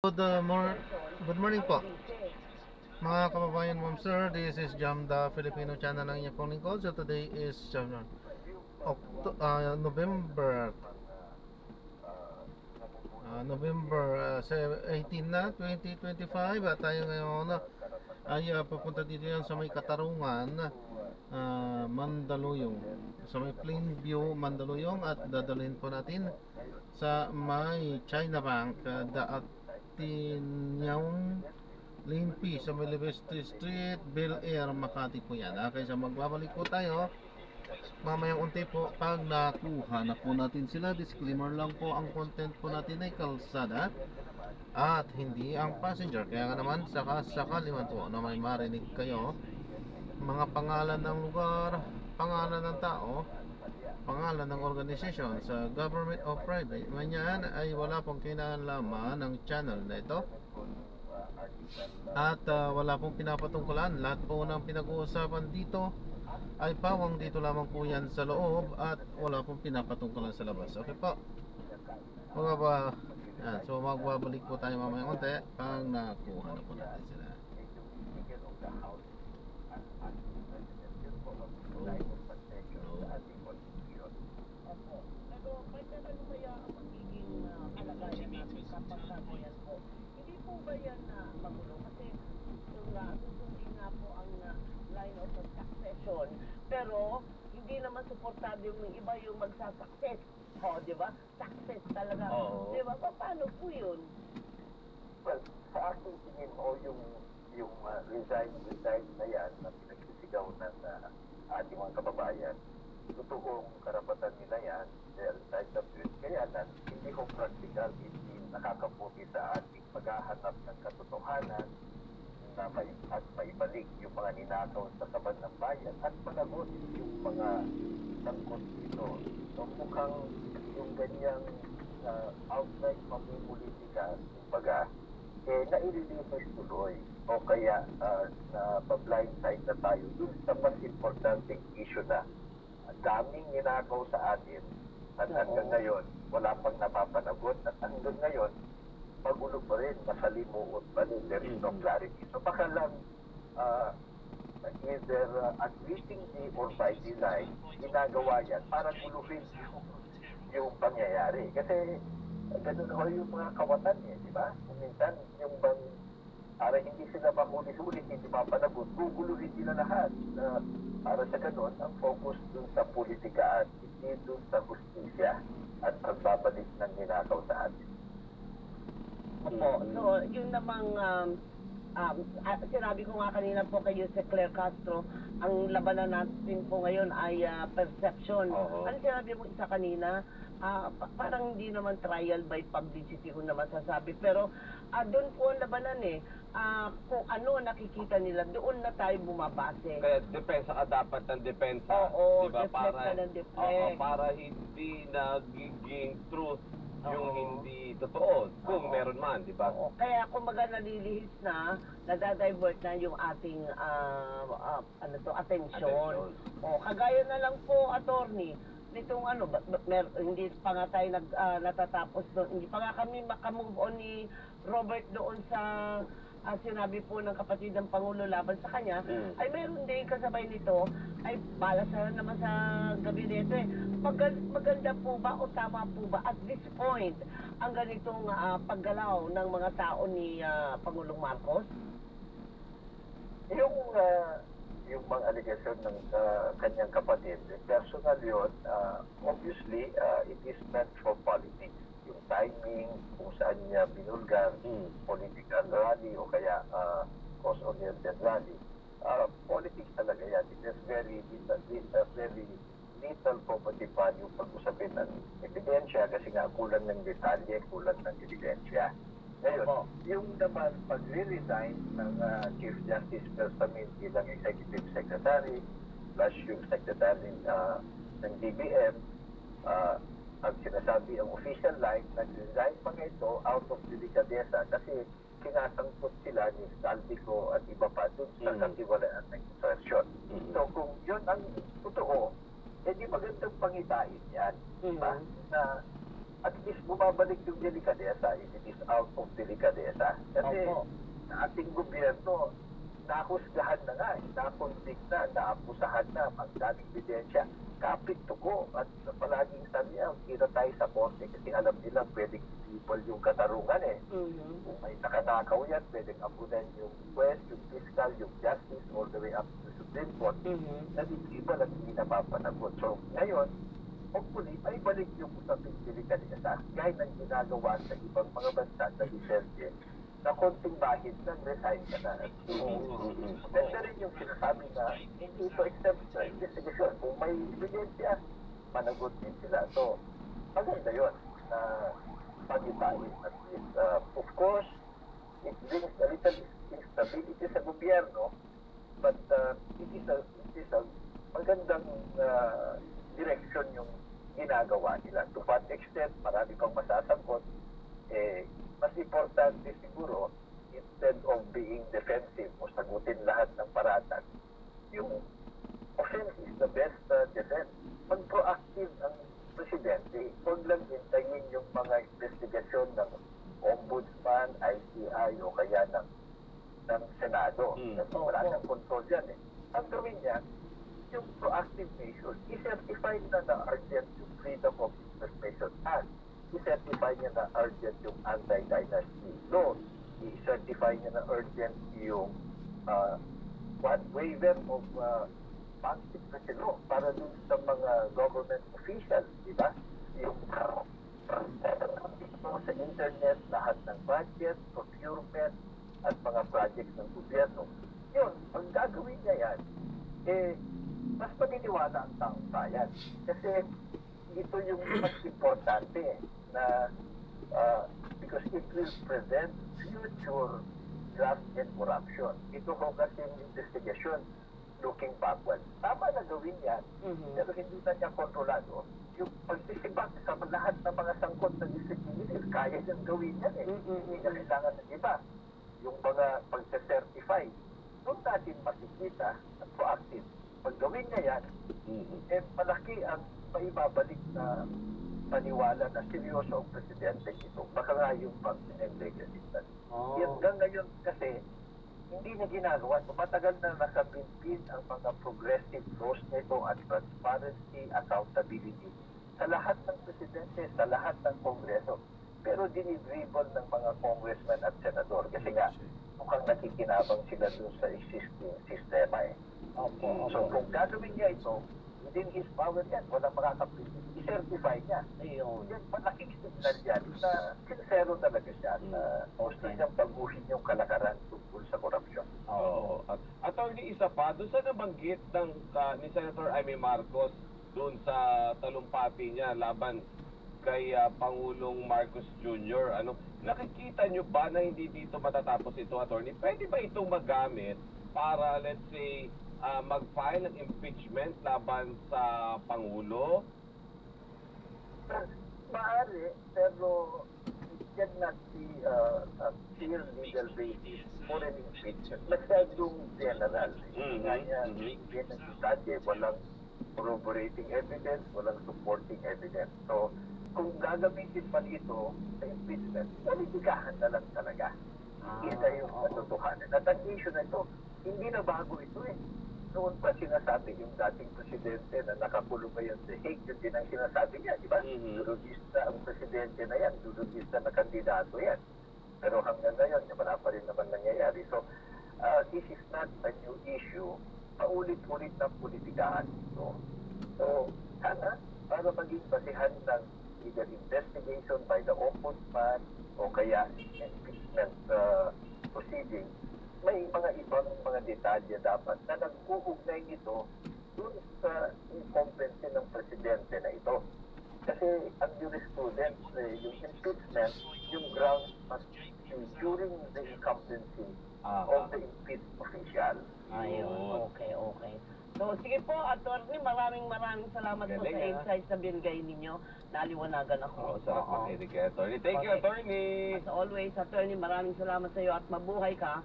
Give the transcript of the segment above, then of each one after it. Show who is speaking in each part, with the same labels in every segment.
Speaker 1: Good, good morning po mga kababayan, ma'am sir. This is Jam, the Filipino channel ng inyong pong lingkod. So today is November November 18 na 2025 at tayo ngayon ay pupunta dito yan sa may Katarungan, Mandaluyong, sa may Plainview, Mandaluyong, at dadalhin po natin sa may China Bank, Daatinyong Lane P sa may Liberty Street, Bel Air, Makati po yan. Okay, so magbabalik po tayo mamayang unti po pag nakuha na po natin sila. Disclaimer lang po, ang content po natin ay kalsada at hindi ang passenger. Kaya nga naman, sakali man po na may marinig kayo mga pangalan ng lugar, pangalan ng tao, pangalan ng organisasyon sa government o private, manyan ay wala pong kinalaman ng channel na ito. At wala pong pinapatungkulan. Lahat po ng pinag-uusapan dito ay pawang dito lamang po yan sa loob at wala pong pinapatungkulan sa labas. Okay po mga ba yan. So magbabalik po tayo mamaya konti pag nakuha na po natin sila.
Speaker 2: Hindi po ba yan magulo? Kasi susundin nga po ang line of succession. Pero hindi naman suportado yung iba yung magsasucess. O, di ba? Success talaga. Di ba? Paano po yun?
Speaker 3: Well, sa aking tingin o yung resign na yan na pinagsisigaw ng ating mga kababayan, totoong karapatan nila yan, they're entitled to it. Kaya na, hindi ko practical, hindi nakakaputi sa ating paghahanap ng katotohanan na maibalik yung mga ninakaw sa taban ng bayan at panagot yung mga sangkot dito. So mukhang yung ganyang outright pamumulitika, kumbaga, nairilinis tuloy o kaya na pa-blindside na tayo dun sa mas importanteng issue na daming ninakaw sa atin at hanggang ngayon wala pang napapanagot at hanggang ngayon magulo pa rin, masalimuot pa rin, there is no clarity. So baka lang either unwittingly or by design ginagawa yan para guluhin yung pangyayari. Kasi ganun ho yung mga kawatan di ba? Kung minsan yung bang para hindi sila makulit-ulit, hindi mapanagot, guguluhin nila lahat. Para sa ganun, ang focus dun sa politikaan, hindi dun sa justisya at pagbabalik ng ninakaw sa atin.
Speaker 2: Opo. So, yun namang sinabi ko nga kanina po kay Jose Claire Castro, ang labanan natin po ngayon ay perception. Ano sinabi mo isa kanina? Parang hindi naman trial by publicity kung naman sasabi. Pero doon po ang labanan kung ano nakikita nila, doon na tayo bumabase.
Speaker 4: Kaya depensa ka dapat ng depensa.
Speaker 2: Oo,
Speaker 4: diba?
Speaker 2: deflect ka ng deflect.
Speaker 4: Para hindi nagiging truth yung hindi totoo. Kung meron man, di ba?
Speaker 2: Kaya kumbaga nalilihis na, nadadivert na yung ating atensyon. Kagaya na lang po, attorney, nitong hindi pa nga tayo natatapos doon. Hindi pa nga kami makamove on ni Robert doon sa sinabi po ng kapatid ng Pangulo laban sa kanya, ay meron din kasabay nito, ay bala sa naman sa gabinete. Maganda po ba o tama po ba at this point ang ganitong paggalaw ng mga tao ni Pangulong Marcos?
Speaker 3: Yung mga aligasyon ng kanyang kapatid, personal yun, obviously, it is meant for politics. Yung timing, kung saan niya binulgar, political rally o kaya cause-oriented rally. Politics talaga yan. It is very little property value pag-usapin ng ebidensya kasi nga kulang ng detalye, kulang ng ebidensya. Ngayon, yung naman pag-resign ng Chief Justice Bersamin bilang Executive Secretary plus yung Secretary ng DBM, ang sinasabi ang official line, nag-resign pa nga ito out of delicadeza kasi sinasangkot sila ni Saldico at iba pa dun sa katiwalaan ng insertion. So kung yun ang totoo, di magandang pangitain yan. Na at least bumabalik yung delikadesa, it is out of delikadesa. Kasi
Speaker 2: Opo.
Speaker 3: sa ating gobyerno, nahusgahan na nga, nakonvict na, naakusahan na, magdaming ebidensya, kapit tuko, at palaging sabi niya, kita tayo sa korte kasi alam nila pwedeng people yung katarungan eh.
Speaker 2: Mhm.
Speaker 3: Kung may nakatakaw yan, pwedeng abunan yung quest, yung fiscal, yung justice, all the way up to the Supreme Court.
Speaker 2: Mhm.
Speaker 3: Nag-iiba at hindi napapanagot. So, ngayon, hopefully, ay balik yung usaping delikadesa gaya ng ginagawa sa ibang mga bansa na Duterte na konting bahid nang resign ka na. Kasi rin yung sinasabi na hindi to accept sa investigation. Kung may ebidensya, managot din sila. So, maganda yun na pag-ibahin at least. Of course, it brings a little instability sa gobyerno, but it is a magandang direction yung ginagawa nila. To what extent, marami pang masasangkot, mas importante siguro, instead of being defensive o sagutin lahat ng paratan, yung offense is the best defense. Mag-proactive ang presidente, huwag lang hintayin yung mga investigasyon ng ombudsman, ICI o kaya ng Senado. Kasi wala nang control yan eh. Ang gawin niya, yung proactive measures, i-certify na urgent yung Freedom of Information Act. I-certify niya na urgent yung anti-dynasty law. I-certify niya na urgent yung waiver of bank secrecy law para dun sa mga government officials, di ba? Yung sa internet, lahat ng budget, procurement, at mga projects ng gobyerno. Yun, pag gagawin niya yan, mas paniniwala ang taong bayan. Kasi ito yung mas importante na because it will prevent future graft and corruption. Ito ho kasi yung investigation looking backward. Tama na gawin yan, pero hindi na niya kontrolado. Yung pagsisibak sa lahat ng mga sangkot na discipline, kaya niyang gawin yan eh. Hindi na kailangan ng iba. Yung mga pagsa-certify, doon natin makikita at proactive. Pag gawin niya yan, malaki ang maibabalik na paniwala na seryoso ang presidente ito. Baka nga yung pag-end legacy. Hanggang ngayon kasi, hindi na ginagawa. Matagal na nakabinbin ang mga progressive laws nito at transparency, accountability sa lahat ng presidente, sa lahat ng kongreso. Pero dinidribble ng mga congressman at senador kasi nga mukhang nakikinabang sila dun sa existing sistema eh. So kung gagawin niya ito, within his power yan, walang makakapitin. I-certify niya. Yan, malaking signal yan na sincero talaga siya na gusto niyang baguhin yung kalakaran tungkol sa korupsyon.
Speaker 4: Oo. Attorney, isa pa, doon sa nabanggit ni Senator Amy Marcos doon sa talumpati niya laban kay Pangulong Marcos Jr. Nakikita nyo ba na hindi dito matatapos ito, attorney? Pwede ba itong magamit para, let's say, mag-file ng impeachment laban sa Pangulo?
Speaker 3: Maaari, pero it cannot be a clear legal basis for an impeachment. Masyadong general. Kaya, walang corroborating evidence, walang supporting evidence. So, kung gagamitin man ito sa impeachment, politikahan na lang talaga. Hindi na yung katotohanan. At ang issue na ito, hindi na bago ito eh. Noon pa sinasabi yung dating presidente na nakakulong ngayon sa Hague, yun din ang sinasabi niya, di ba? Durugista ang presidente na yan, durugista na kandidato yan. Pero hanggang ngayon, wala pa rin naman nangyayari. So, this is not a new issue. Paulit-ulit ng politikahan ito. So, sana, para maging basihan ng either investigation by the ombudsman o kaya impeachment proceeding, may mga ibang mga detalye dapat na nag-uugnay ito dun sa incompetency ng presidente na ito. Kasi ang jurisprudence, yung impeachment, yung grounds must be during the incumbency of the impeached official.
Speaker 2: Ayun, okay. So, sige po, attorney, maraming salamat po sa insights na binigay ninyo. Naliwanagan ako.
Speaker 4: Sarap makinig kay attorney. Thank you, attorney!
Speaker 2: As always, attorney, maraming salamat sa iyo at mabuhay ka.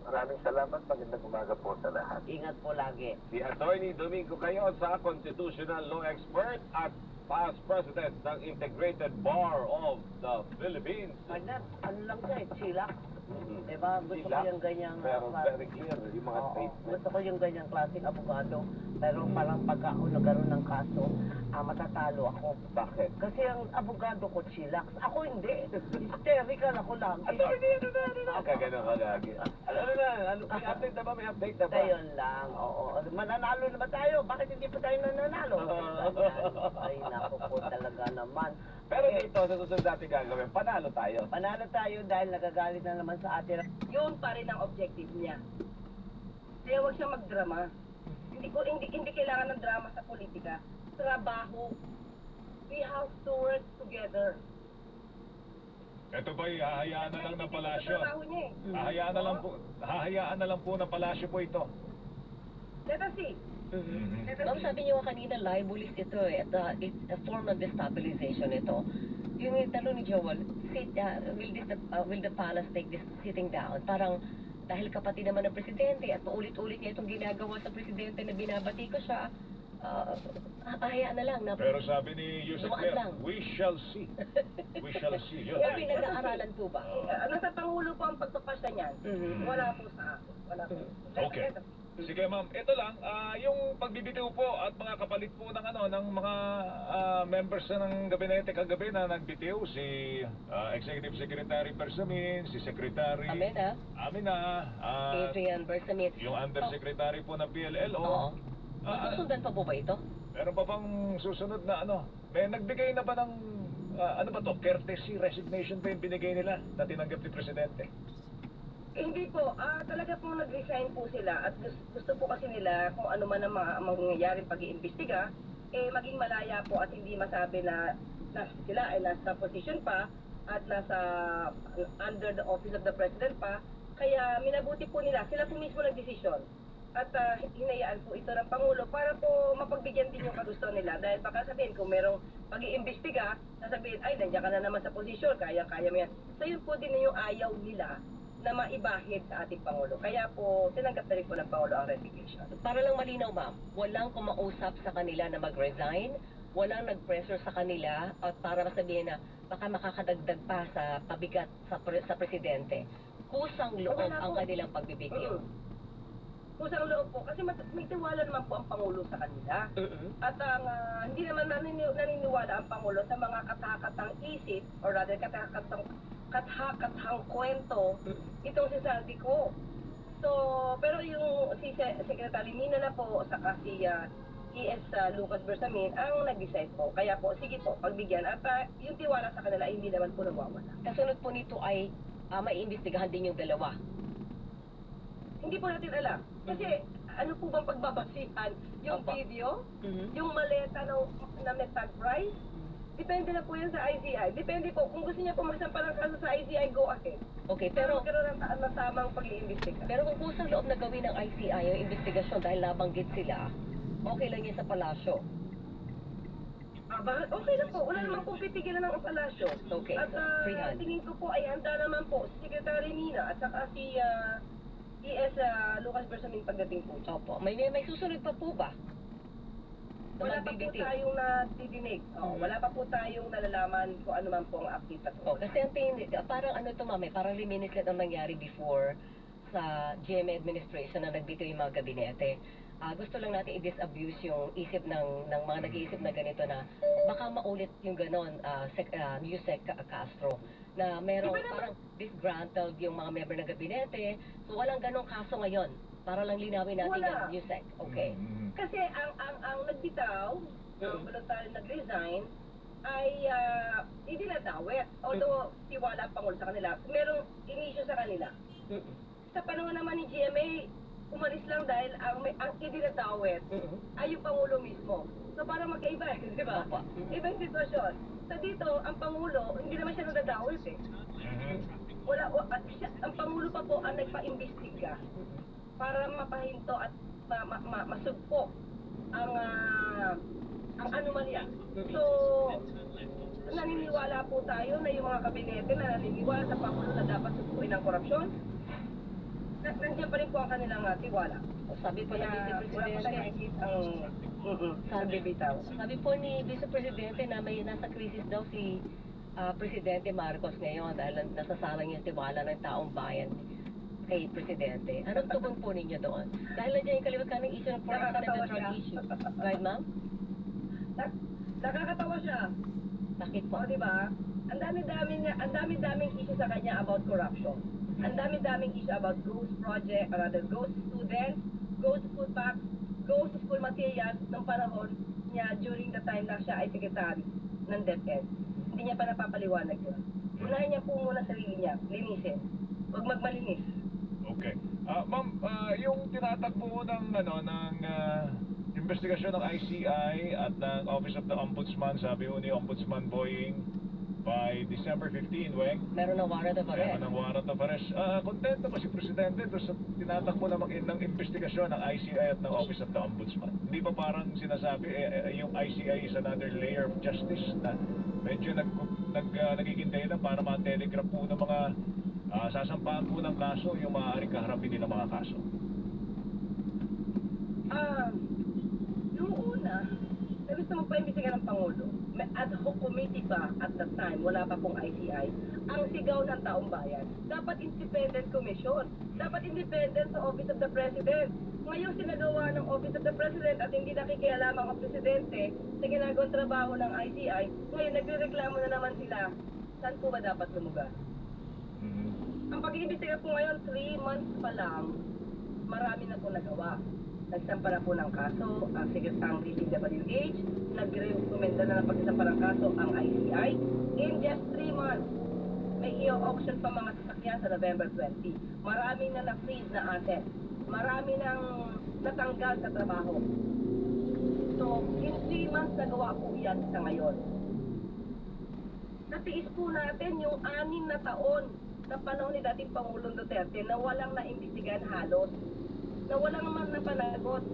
Speaker 3: Maraming salamat. Magandang umaga po sa lahat.
Speaker 2: Ingat po lagi.
Speaker 4: Si Attorney Domingo Cayon, constitutional law expert at past president ng Integrated Bar of the Philippines.
Speaker 2: Kanya, ano lang siya, chillax. Diba? Gusto ko
Speaker 4: Chillax,
Speaker 2: yung ganyang
Speaker 4: pero
Speaker 2: klase.
Speaker 4: very clear yung mga
Speaker 2: Oo,
Speaker 4: statements.
Speaker 2: gusto ko yung ganyang klaseng abogado. Pero parang pagka ako nagkaroon ng kaso, matatalo ako.
Speaker 4: Bakit?
Speaker 2: Kasi ang abogado ko, chillax. Ako hindi. Hysterical ako lang.
Speaker 4: Kagano ka lagi. Ano na? May update na ba? May update na ba?
Speaker 2: Ayun lang, oo. Mananalo naman tayo. Bakit hindi pa tayo nananalo? Ay, naku po talaga naman.
Speaker 4: Pero dito, sa susunod natin gagawin, panalo tayo.
Speaker 2: Panalo tayo dahil nagagalit na naman sa atin.
Speaker 5: Yun pa rin ang objective niya. Kaya huwag siya magdrama. Hindi kailangan ng drama sa politika. Trabaho. We have to work together.
Speaker 6: Ito ba'y hahayaan na lang ng palasyo?
Speaker 5: Trabaho niya eh.
Speaker 6: Hahayaan na lang po ng palasyo po ito.
Speaker 5: Let us see. Let us
Speaker 7: Ma'am,
Speaker 5: see.
Speaker 7: sabi niyo kanina, libelous ito eh. It's a form of destabilization ito. Yung tanong ni Joel, will the palace take this sitting down? Parang dahil kapatid naman ng presidente at paulit-ulit niya itong ginagawa sa presidente na binabati ko siya, hayaan na lang. Na,
Speaker 6: Pero sabi ni Yusek
Speaker 7: Lumaan
Speaker 6: Claire,
Speaker 7: lang.
Speaker 6: we shall see. We shall see. Yun.
Speaker 7: o pinag-aaralan po ba?
Speaker 5: Nasa Pangulo po ang pagpapasya niyan. Wala po sa akin. Wala po.
Speaker 6: Okay. Sige ma'am, ito lang, yung pagbibitiw po at mga kapalit po ng mga members ng gabinete kagabi na nagbitiw, si Executive Secretary Bersamin, si Secretary Amina,
Speaker 7: Adrian Bersamin.
Speaker 6: yung Undersecretary po ng PLLO.
Speaker 7: Oo. Masusundan pa po ba ito?
Speaker 6: Meron pa bang susunod na may nagbigay na ba ng courtesy resignation ba yung binigay nila na tinanggap ni Presidente?
Speaker 5: Hindi po. Talaga po nag-resign po sila at gusto po kasi nila kung ano man ang mangyayaring pag-iimbestiga, maging malaya po at hindi masabi na sila ay nasa position pa at nasa under the office of the president pa. Kaya minabuti po nila. Sila po mismo nagdesisyon. At hinayaan po ito ng Pangulo para po mapagbigyan din yung kagusto nila. Dahil baka sabihin, kung merong pag-iimbestiga, sasabihin, ay, nandiyan ka na naman sa posisyon, kaya-kaya mo yan. So yun po din yung ayaw nila na maibahid sa ating Pangulo. Kaya po, tinanggap na rin po ng Pangulo ang resignation.
Speaker 7: Para lang malinaw, ma'am, walang kumausap sa kanila na mag-resign, walang nag-pressure sa kanila at para masabihin na baka makakadagdag pa sa pabigat sa presidente. Kusang loob
Speaker 5: Wala
Speaker 7: ang
Speaker 5: po.
Speaker 7: kanilang pagbibitiw.
Speaker 5: Kusang loob po, kasi may tiwala naman po ang Pangulo sa kanila. At hindi naman naniniwala ang Pangulo sa mga katakatang isip, or rather katakatang kwento, itong si Saldi ko. So, pero yung si Secretary Mina na po, saka si ES Lucas Bersamin, ang nag-decide po. Kaya po, sige po, pagbigyan. At yung tiwala sa kanila, hindi naman po nawawala.
Speaker 7: Kasunod po nito ay maiimbestigahan din yung dalawa.
Speaker 5: Hindi po natin alam. Kasi, ano po bang pagbabasihan? Yung
Speaker 7: Opo.
Speaker 5: video? Yung maleta na may tag price? Depende na po yan sa ICI. Depende po. Kung gusto niya pumasampa ng kaso sa ICI, go ahead.
Speaker 7: Okay,
Speaker 5: Pero
Speaker 7: pero
Speaker 5: magkaroon ng tamang pag-iimbestiga.
Speaker 7: pero kung kusang loob na gawin ng ICI yung investigasyon dahil nabanggit sila, okay lang yan sa palasyo.
Speaker 5: Bakit? Okay na po. Wala naman pong pipigilan ng palasyo.
Speaker 7: Okay,
Speaker 5: At
Speaker 7: so free hand.
Speaker 5: tingin ko po ay handa naman po si Secretary Mina at saka si ES Lucas Bersamin pagdating po.
Speaker 7: Opo, may susunod pa po ba? Na
Speaker 5: Wala pa po
Speaker 7: magbibitiw?
Speaker 5: tayong natidinig. Wala pa po tayong nalalaman kung ano man po ang update at
Speaker 7: Oh, kasi ang tingin, parang ano to mami, parang liminis lang ang nangyari before sa GMA administration na nagbitiw yung mga gabinete. Gusto lang natin i-disabuse yung isip ng mga nag-iisip na ganito na baka maulit yung ganon, Yusek Castro, na merong parang disgruntled yung mga member ng gabinete. So walang ganong kaso ngayon. Para lang linawin natin
Speaker 5: Wala.
Speaker 7: yung Yusek. Okay.
Speaker 5: Kasi ang nagbitaw, ang voluntary nag-resign, ay hindi na dawet. Although tiwala ang Pangulo sa kanila, merong inisyo sa kanila. Sa panahon naman ni GMA, umalis lang dahil ang idinadawet ay yung Pangulo mismo. So para magkaiba, di ba?
Speaker 7: Opo.
Speaker 5: Ibang sitwasyon. So dito, ang Pangulo, hindi naman siya nadadawet eh. Ang Pangulo pa po ang nagpa-imbestiga para mapahinto at masugpo ang anomalya. So, naniniwala po tayo na yung mga kabinete na naniniwala sa Pangulo na dapat sugpuin ang korupsyon. nandiyan pa rin po ang kanilang tiwala.
Speaker 7: Sabi po ng
Speaker 5: Kaya
Speaker 7: Vice
Speaker 5: wala po
Speaker 7: Presidente,
Speaker 5: tayong nakikita ang nagbibitaw.
Speaker 7: sabi po ni Vice Presidente na may nasa krisis daw si Presidente Marcos ngayon dahil nasasalang yung tiwala ng taong bayan kay Presidente. Anong tugon po ninyo doon? Dahil nandiyan yung kaliwat ng issue ng foreign
Speaker 5: Nakakatawa
Speaker 7: drug
Speaker 5: siya.
Speaker 7: issue. Right, ma'am?
Speaker 5: Nakakatawa siya.
Speaker 7: Bakit po?
Speaker 5: O, di ba? Ang dami-daming issue sa kanya about corruption. Ang dami-daming issue about ghost project, ghost students, ghost food packs, ghost school materials ng panahon niya during the time na siya ay secretary ng DepEd. Hindi niya pa napapaliwanag yun. Unahin niya po muna sarili niya, linisin. Huwag magmalinis.
Speaker 6: Okay. Ma'am, yung tinatakbo ng investigasyon ng ICI at ng Office of the Ombudsman, sabi ni Ombudsman Boying, by December 15, Weng,
Speaker 7: Meron ng warrant of arrest.
Speaker 6: meron ng warrant of arrest. Kontento ba si Presidente doon sa tinatakbo ng investigasyon ng ICI at ng Office of the Ombudsman? Hindi ba parang sinasabi, yung ICI is another layer of justice na medyo nagiging dahilan para ma-telegraph po ng mga sasampahan po ng kaso yung maaaring kaharapin nilang mga kaso?
Speaker 5: Noong una, na gusto magpaimbestiga ng Pangulo, may ad hoc committee pa at that time, wala pa pong ICI, ang sigaw ng taong bayan, dapat independent commission, dapat independent sa Office of the President. Ngayon sinagawa ng Office of the President at hindi nakikialamang ang Presidente sa ginagawang trabaho ng ICI, ngayon nagrereklamo na naman sila, saan po ba dapat lumugar? Ang pag-iimbestiga po ngayon, 3 months pa lang, marami na po nagawa. Nagsampa na po ng kaso ang DPWH, nag-recommenda na ng pagsampa ng kaso ang ICI. In just 3 months, may i-auction pa mga sasakyan sa November 20. Marami na na-freeze na asset. Marami nang natanggal sa trabaho. So, in 3 months nagawa po yan sa ngayon. Natiis po natin yung 6 na taon na panahon ni dating Pangulong Duterte na walang naimbestigahan halos. Na walang naman napanagot.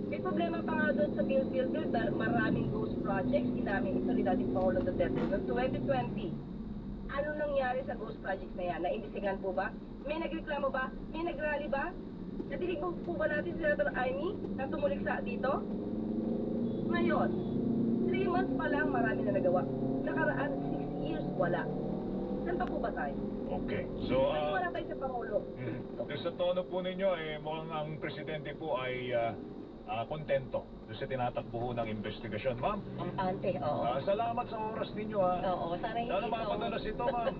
Speaker 5: May problema pa nga doon sa Bill dahil maraming ghost projects, ginamit ito ni dating Pangulong Duterte noong 2020. Ano nangyari sa ghost projects na yan? Naimbestigahan po ba? May nagreklamo ba? May nagrally ba? Natinig po ba natin si Senator Amy na tumuliksa dito? Ngayon, 3 months pa lang marami na nagawa. Nakaraan 6 years, wala. Saan pa po ba tayo?
Speaker 6: Okay. So,
Speaker 5: Wala tayo sa Pangulo.
Speaker 6: sa tono po ninyo, mukhang ang Presidente po ay kontento doon sa tinatakbo ng investigasyon. Ma'am,
Speaker 7: Kampante, oo.
Speaker 6: salamat sa oras ninyo, ha.
Speaker 7: Oo, sana hindi
Speaker 6: Sana mapadalas ito, ma'am.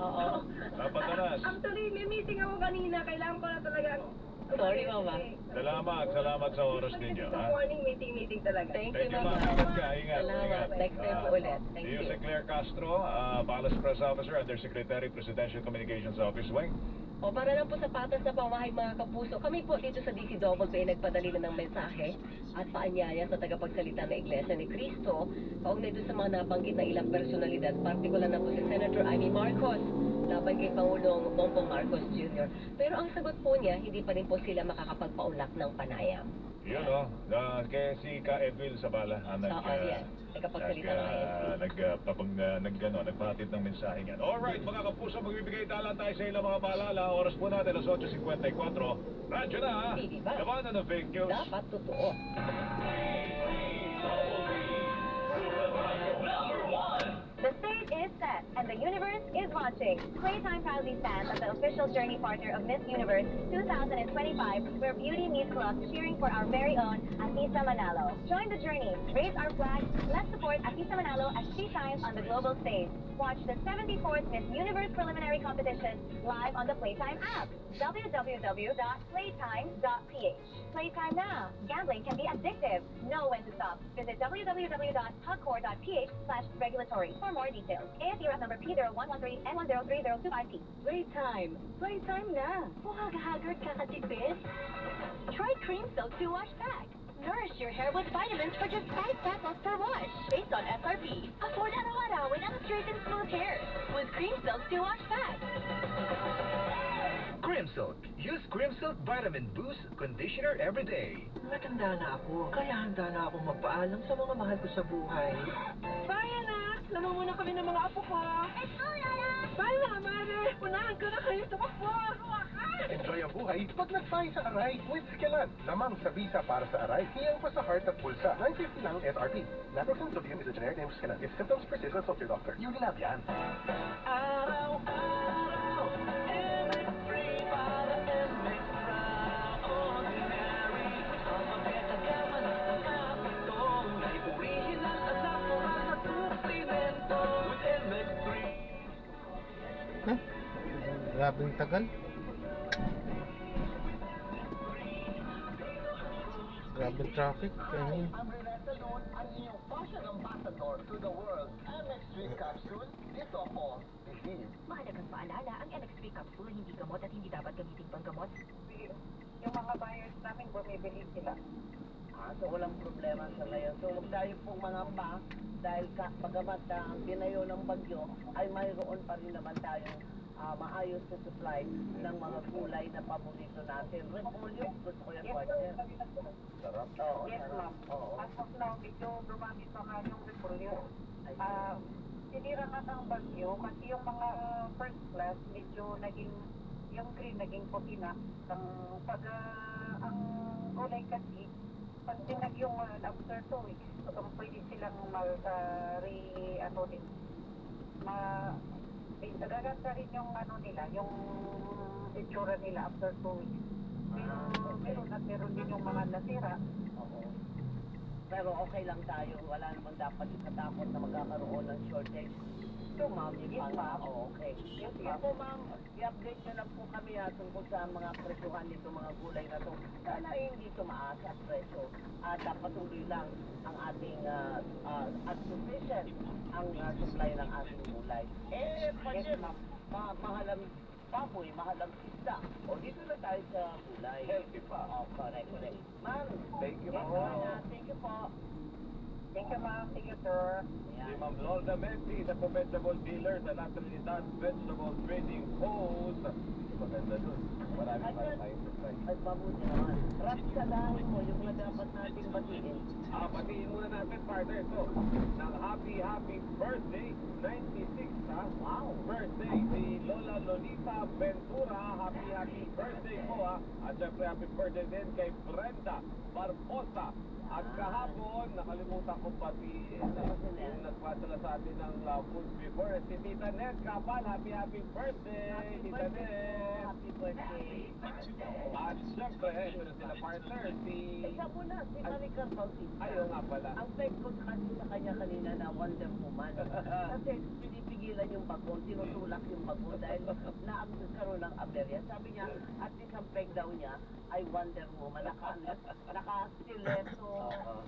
Speaker 7: Oo.
Speaker 6: Mapadalas.
Speaker 5: Actually, may meeting ako kanina. Kailangan ko na talagang...
Speaker 7: Sorry, Mama.
Speaker 6: Salamat sa oras ninyo,
Speaker 5: Sa
Speaker 6: ha.
Speaker 5: morning meeting talaga.
Speaker 7: Thank
Speaker 6: Thank
Speaker 7: you,
Speaker 6: you,
Speaker 7: Mama.
Speaker 6: ma'am. Ingat ka, ingat.
Speaker 7: Salamat. Next time po ulit. Thank
Speaker 6: See you,
Speaker 7: you.
Speaker 6: si Claire Castro, Palace Press Officer, Undersecretary, Presidential Communications Office, Weng.
Speaker 7: O para lang po sa patas na pamahay mga kapuso, kami po dito sa DCWB ay nagpadali na ng mensahe at paanyaya sa tagapagsalita ng Iglesia ni Cristo kaugnay doon sa mga nabanggit na ilang personalidad, partikular na po si Senator Amy Marcos laban kay Pangulong Bongbong Marcos Jr. Pero ang sagot po niya, hindi pa rin po sila makakapagpaulak ng panayam.
Speaker 6: Yun, kaya si Ka Edwil Sabala,
Speaker 7: yes. Tagapagsalita ng ISP.
Speaker 6: nagpahatid ng mensahe niyan. Alright, mga kapuso, magbibigay tala tayo sa ilang mga paalala. Oras po natin, alas 8:54. Radyo na, ha?
Speaker 7: Hindi ba?
Speaker 6: Labanan ng fake news.
Speaker 7: Dapat totoo.
Speaker 8: The stage is set and the universe is watching. Playtime proudly stands as the official journey partner of Miss Universe 2025, where beauty meets love, cheering for our very own Atisa Manalo. Join the journey, raise our flag, let's support Atisa Manalo as she shines on the global stage. Watch the 74th Miss Universe preliminary competition live on the Playtime app. www.playtime.ph. Playtime now. Gambling can be addictive. Know when to stop. Visit www.hugcore.ph/regulatory for more details. AFE ref number P0113 N103025P.
Speaker 7: Playtime. Playtime na.
Speaker 8: Huwag-haggard ka katipid. Try Cream Silk 2-Wash Pack. Nourish your hair with vitamins for just 5 pesos per wash. Based on SRP. Afford araw-araw with straight and smooth hair. With Cream Silk 2-Wash Pack.
Speaker 9: Cream Silk. Use Cream Silk Vitamin Boost Conditioner every day.
Speaker 10: Matanda na ako, kaya handa na akong magpaalam sa mga mahal ko sa buhay.
Speaker 5: Bye, anak! Lama muna kami ng mga apo ko.
Speaker 8: Let's go, Lola!
Speaker 5: Bye, mga mare! Unahan ko na kayo sa bakbo!
Speaker 9: Enjoy
Speaker 11: enjoy ang buhay pag nag-fly sa Aray with Skilan. Lamang sa visa para sa Aray, hiyang pa sa heart at pulsa. 950 lang SRP. Naproxen sodium is a generic name for Skilan. If symptoms persist, consult your doctor. Unilab yan.
Speaker 1: Huh? Grabing tagal. Grabing traffic. I mean,
Speaker 5: Mahalagang paalala, ang MX3 capsule hindi gamot at hindi dapat gamitin panggamot. Yung mga buyers namin, bumibili sila.
Speaker 2: So walang problema sa ngayon. So huwag tayo pong mangamba dahil bagamat ang binayo ng bagyo ay mayroon pa rin naman tayong maayos na supply ng mga gulay na paborito natin. Repolyo, gusto ko yan, partner.
Speaker 4: Sarap.
Speaker 2: Oo,
Speaker 5: Yes,
Speaker 2: sarap.
Speaker 5: ma'am.
Speaker 2: Oo.
Speaker 5: As of now, medyo dumami pa nga yung repolyo. Sinira nga ng bagyo kasi yung mga first class, medyo naging, yung green naging puti na. Ang gulay kasi, pag tinag yung after 2 weeks, pwede silang nagaganda rin yung nila, yung itsura nila after 2 weeks. Meron din yung mga nasira.
Speaker 2: Oo. Pero okay lang tayo. Wala naman dapat ikatakot na magkakaroon ng shortage. So, ma'am,
Speaker 5: Yes, ma'am.
Speaker 2: Oh, okay.
Speaker 5: Yes,
Speaker 2: Sige po, ma'am. I-update nyo lang po kami tungkol sa mga presyuhan nito, mga gulay na to. Sana hindi tumaas ang presyo. At patuloy lang ang ating at sufficient ang supply ng ating gulay.
Speaker 5: Yes, ma'am.
Speaker 2: Mahalang baboy, mahalang isda. O, dito na tayo sa gulay.
Speaker 4: Healthy pa.
Speaker 2: Oh, correct. Ma'am,
Speaker 4: Thank you,
Speaker 2: yes,
Speaker 4: ma'am.
Speaker 2: thank you po.
Speaker 5: Thank you, ma'am. Thank you, sir.
Speaker 4: Si Ma'am Lolda Messi, sa vegetable dealer sa La Trinidad Vegetable Trading Post. Maganda dun. Maraming para tayo surprise.
Speaker 2: At mabuti naman. Ratsalahin mo yung na dapat nating batiin.
Speaker 4: Batiin muna natin, partner. So, ng happy birthday, 96 ha.
Speaker 2: Wow.
Speaker 4: Birthday, si Lola Lolita Ventura. Happy birthday po ha. At syempre, happy birthday din kay Brenda Barbosa. At kahapon, nakalimutan ko pati yung nagpadala sa atin ng foods before. Si Tita Ned Kapal, happy birthday, Tita Ned.
Speaker 2: Happy birthday.
Speaker 4: At syempre, ito na sila partner, si...
Speaker 2: Ikaw muna, si Maricar Bautista.
Speaker 4: Ayaw nga pala.
Speaker 2: Ang fake ko kasi sa kanya kanina na Wonder Woman. Kasi pinipigilan yung bago, tinutulak yung bago dahil nagkaroon ng aberya. Sabi niya, at least ang fake daw niya ay Wonder Woman. Naka-stiletto,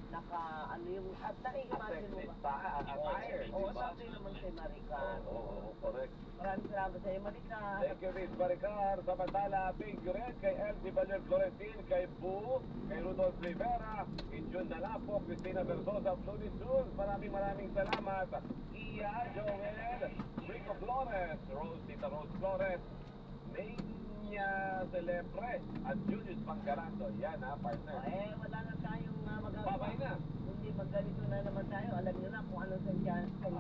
Speaker 2: naka-ano yung... At nai-imagine mo ba?
Speaker 4: Attire,
Speaker 2: Oo,
Speaker 4: diba?
Speaker 2: sabi naman kay Maricar.
Speaker 4: Oo, correct.
Speaker 2: Maraming salamat sa iyo, Maricar.
Speaker 4: Thank you, Miss Maricar. Samantala, thank you rin kay LC Valer Florentin, kay Bu, kay Rudolph Rivera, kay Jun Nalapo, Cristina Versosa, Flores Cruz. Maraming salamat. Iya, Joel, Rico Flores, Tita Rose Flores, Nenya Celepre, at Julius Pangcarando. Yan ha, partner.
Speaker 2: Wala na tayong magagawa.
Speaker 4: Babay na.
Speaker 2: Hindi magganito na naman tayo. Alam niyo na kung anong sanyalis
Speaker 4: Pag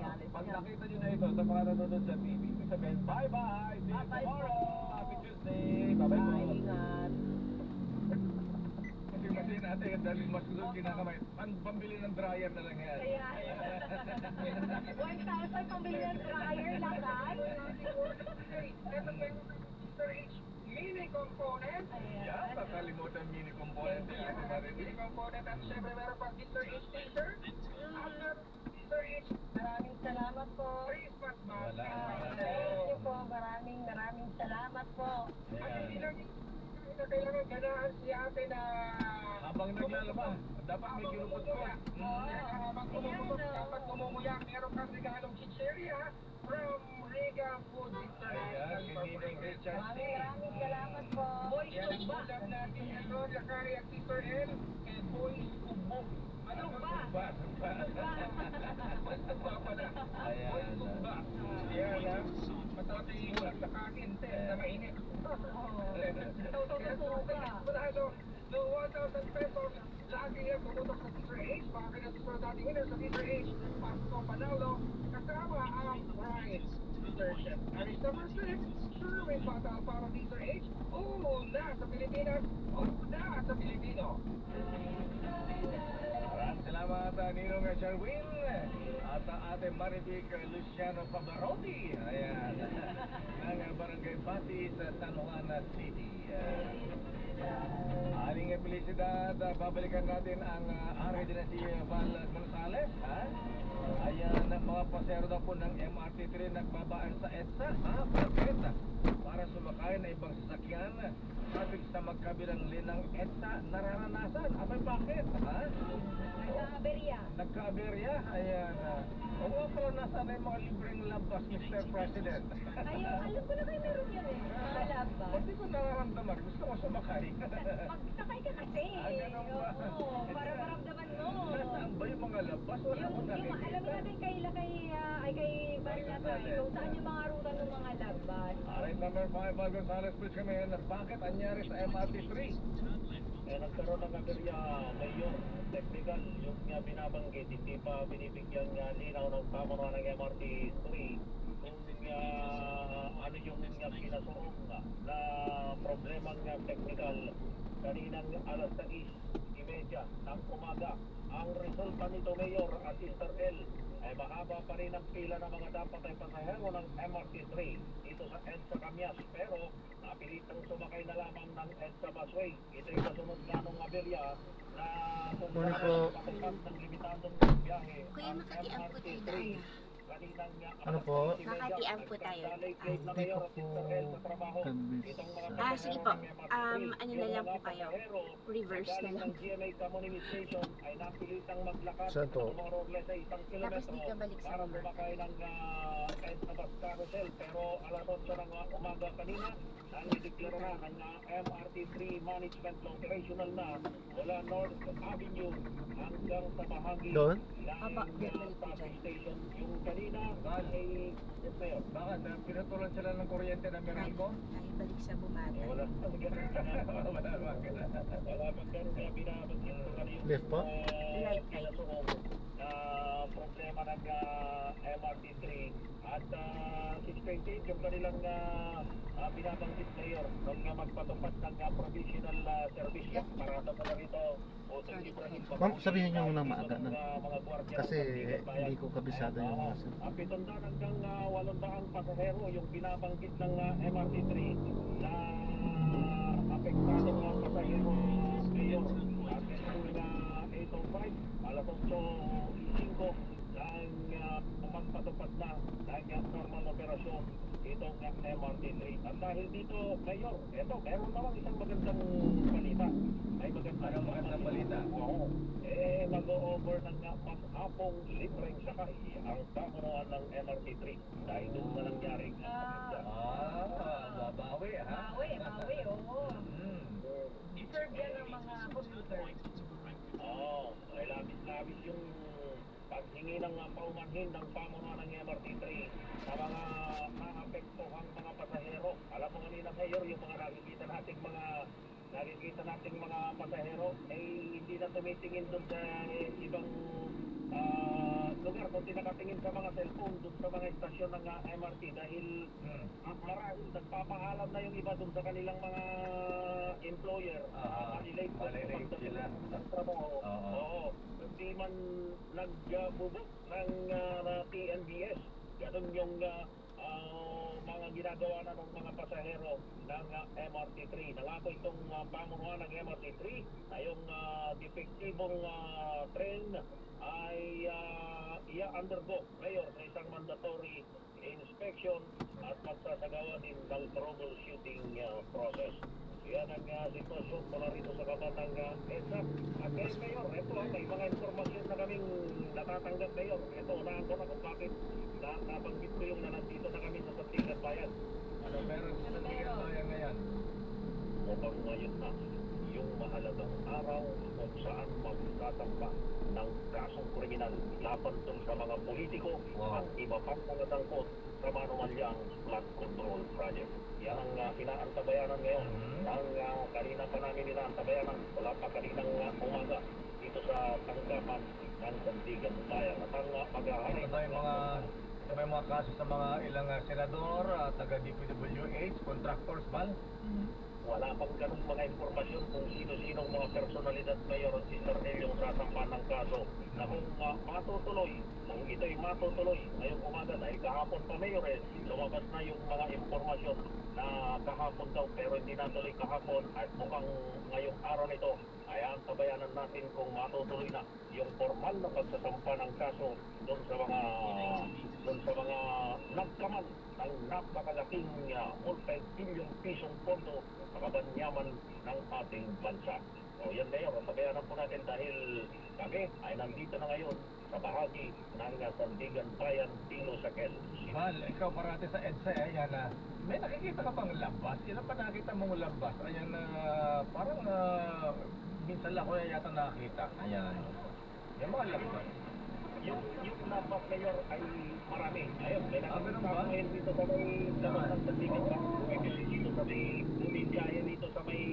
Speaker 2: niya.
Speaker 4: nakita nyo na ito sa mga nanonood sa TV, ibig sabihin, bye-bye! See you
Speaker 2: Bye-bye
Speaker 4: tomorrow!
Speaker 2: po.
Speaker 4: Happy Tuesday! Bye-bye po!
Speaker 2: Ingat.
Speaker 6: Kasi natin, dahil mas gusto kinakamay, pambili ng dryer na lang yan.
Speaker 5: Kaya, 1,000 pambili ng dryer lang, guys.
Speaker 11: Mini component.
Speaker 6: Yan, nakalimutan mini component yan.
Speaker 11: Mini component at syempre meron pa Mr. H Taser. After Mr. H,
Speaker 5: Maraming salamat po.
Speaker 11: Christmas mask.
Speaker 5: Thank you po. Maraming salamat po.
Speaker 11: At hindi lang na kailangan ganahan si ate na
Speaker 6: Habang naglalaba, dapat may kinupot-kot.
Speaker 11: habang kumumutok, dapat kumumuyak. Meron kang regalong chicheria from Riga Food
Speaker 6: Ayan, kininang Richard C.
Speaker 5: Maraming salamat po.
Speaker 11: Yan ang ulam natin ito, Lakari at Sister L, and Boys Kubog. Ano ba?
Speaker 6: Ba?
Speaker 11: Basta pala.
Speaker 6: Ayan.
Speaker 11: Boys Kubog. Yan ha. Matapos iwan sa kanin, na mainit. Panalo, no 1,000 pesos. Lagi yan tumutok sa Sister H. Mga kinasusunod natin winner sa Sister H. Pasko Panalo. Kasama ang prize. Leadership. Aris number 6, Sir
Speaker 9: may bata para di Sir H. Na sa Pilipinas, na sa Pilipino.
Speaker 6: Maraming salamat, Ninong Sherwin. At ate Marivic Luciano Pavarotti. Ayan. Ang Barangay Pati sa San Juan City. Aling felicidad, babalikan natin ang hari din si Val Gonzales. Ayan, mga pasero daw po ng MRT3 nagbabaan sa EDSA. Bakit? Para sumakay na ibang sasakyan. Traffic sa magkabilang linang EDSA nararanasan. Abay, bakit?
Speaker 8: Nagka-aberya.
Speaker 6: Nagka-aberya? Ayan. O nga pala, nasaan na yung mga libreng labas, Mr. President?
Speaker 8: Ayun, alam ko na kayo meron yun eh. Mga labas.
Speaker 6: Ba't di ko nararamdaman? Gusto ko sumakay.
Speaker 8: Magsakay ka kasi.
Speaker 6: Ganun ba?
Speaker 8: Oo, para maramdaman mo.
Speaker 6: Nasaan ba yung mga labas? Wala akong nakikita.
Speaker 8: Alam natin kay Maria tayo kung saan yung mga ruta ng mga labas.
Speaker 6: Alright, number 5, Val Gonzales, please kami. Bakit anyari sa MRT3?
Speaker 3: Nagkaroon ng aberya, Mayor, technical, yung nga binabanggit, hindi pa binibigyan nga linaw ng pamunuan ng MRT3 kung ano yung nga pinasuong na problemang technical kaninang alas 6:30 ng umaga. Ang resulta nito, Mayor at Sister L, ay mahaba pa rin ang pila ng mga dapat ay pasahero ng MRT3 dito sa EDSA Camias, pero napilitang sumakay na lamang ng EDSA Busway. Ito yung kasunod nga ng aberya na kung saan ng limitadong biyahe ang MRT3.
Speaker 1: Ano po?
Speaker 12: Makatiam po tayo.
Speaker 1: Hindi ko po kabis.
Speaker 12: Sige po. Ano na lang po kayo? Reverse na lang.
Speaker 1: Saan to?
Speaker 12: Tapos di ka balik sa Mark.
Speaker 3: Pero alas 8 ng umaga kanina, nangideklara na ng MRT3 management na operational na mula North Avenue hanggang sa bahagi
Speaker 1: Doon?
Speaker 3: ng substation. Yung kanina ay Mayor.
Speaker 6: Bakit? Pinatulan sila ng kuryente ng Meralco?
Speaker 12: Ay, balik sa bumata.
Speaker 3: Wala bang ganun kaya binabansin ko kanina
Speaker 1: Left po?
Speaker 12: Right.
Speaker 3: na problema ng MRT3 at 628 yung kanilang binabanggit Mayor nung magpatupad ng provisional service para sa mga rito.
Speaker 1: Ma'am, sabihin nyo na maaga na. Kasi hindi ko kabisado yung mga sir.
Speaker 3: 700 hanggang 800 pasahero yung binabanggit ng MRT3 na apektadong pasahero Mayor. At itong 805, alas 8:05 ang magpatupad na ng normal operasyon itong MRT3. At dahil dito, Mayor, meron naman isang magandang balita. May magandang balita. Oo. Mag-o-over ng maghapong libreng sakay ang pamunuan ng MRT3 dahil doon na nangyari.
Speaker 6: Babawi, ha?
Speaker 5: Bawi, oo. Deserve yan ng mga commuters.
Speaker 3: Oo, ay labis-labis yung paghingi ng paumanhin ng pamunuan ng MRT3 sa mga naapektuhang mga pasahero. Alam mo kanina, Mayor, yung mga nakikita nating mga pasahero ay hindi na tumitingin doon sa ibang lugar, kundi nakatingin sa mga cellphone doon sa mga istasyon ng MRT dahil marahil nagpapaalam na yung iba doon sa kanilang mga employer. Malilate sila sa trabaho. Oo. Hindi man nagbubuk ng TNBS. Ganun yung mga ginagawa na ng mga pasahero ng MRT3. Nangako itong pamunuan ng MRT3 na yung depektibong train ay i-undergo Mayor sa isang mandatory inspection at magsasagawa din ng troubleshooting process. Yan ang sitwasyon mula rito sa kaban ng EDSA. At kaya Mayor, ito may mga informasyon na kaming natatanggap Mayor. Ito, unahan ko na kung bakit nabanggit ko yung nandito na kami sa Sandigan Bayan.
Speaker 6: Ano meron sa Sandigan Bayan ngayon?
Speaker 3: Upang ngayon na yung mahalagang araw kung saan magtatamba ng kasong kriminal laban dun sa mga politiko ang iba pang mga tangkot sa manumalyang flood control project. Yan ang inaantabayanan ngayon. Ang kanina pa namin inaantabayanan wala pa kaninang umaga dito sa tanggapan ng Sandigan Bayan. At ang mag-ahari
Speaker 6: may mga kaso sa mga ilang senador, taga DPWH, contractors, Bal?
Speaker 3: Wala pang ganung mga impormasyon kung sino-sinong mga personalidad mayor at si Sir El yung sasampan ng kaso na kung matutuloy, kung ito'y matutuloy ngayong umaga dahil kahapon pa mayor lumabas na yung mga impormasyon na kahapon daw pero hindi natuloy kahapon at mukhang ngayong araw nito ay antabayanan natin kung matutuloy na yung formal na pagsasampa ng kaso doon sa mga nagkaman ng napakalaking multi-billion pisong pondo sa kabanyaman ng ating bansa. O yan Mayor, sabayanan po natin dahil kami ay nandito na ngayon sa bahagi ng Sandigan Bayan, Tino Saquel.
Speaker 6: Bal, ikaw parati sa EDSA, ayan na. May nakikita ka bang lambas? Ilan pa nakita mong lambas? Ayan na, parang minsan lang ko na yata nakita. Ayan. Yung mga lambas.
Speaker 3: Yung lambas Mayor ay marami. Ayun, may
Speaker 6: ganun
Speaker 3: nakakita
Speaker 6: ba?
Speaker 3: ngayon dito sa may labas ng Sandigan Bayan. Dito sa may Bumidya, dito sa may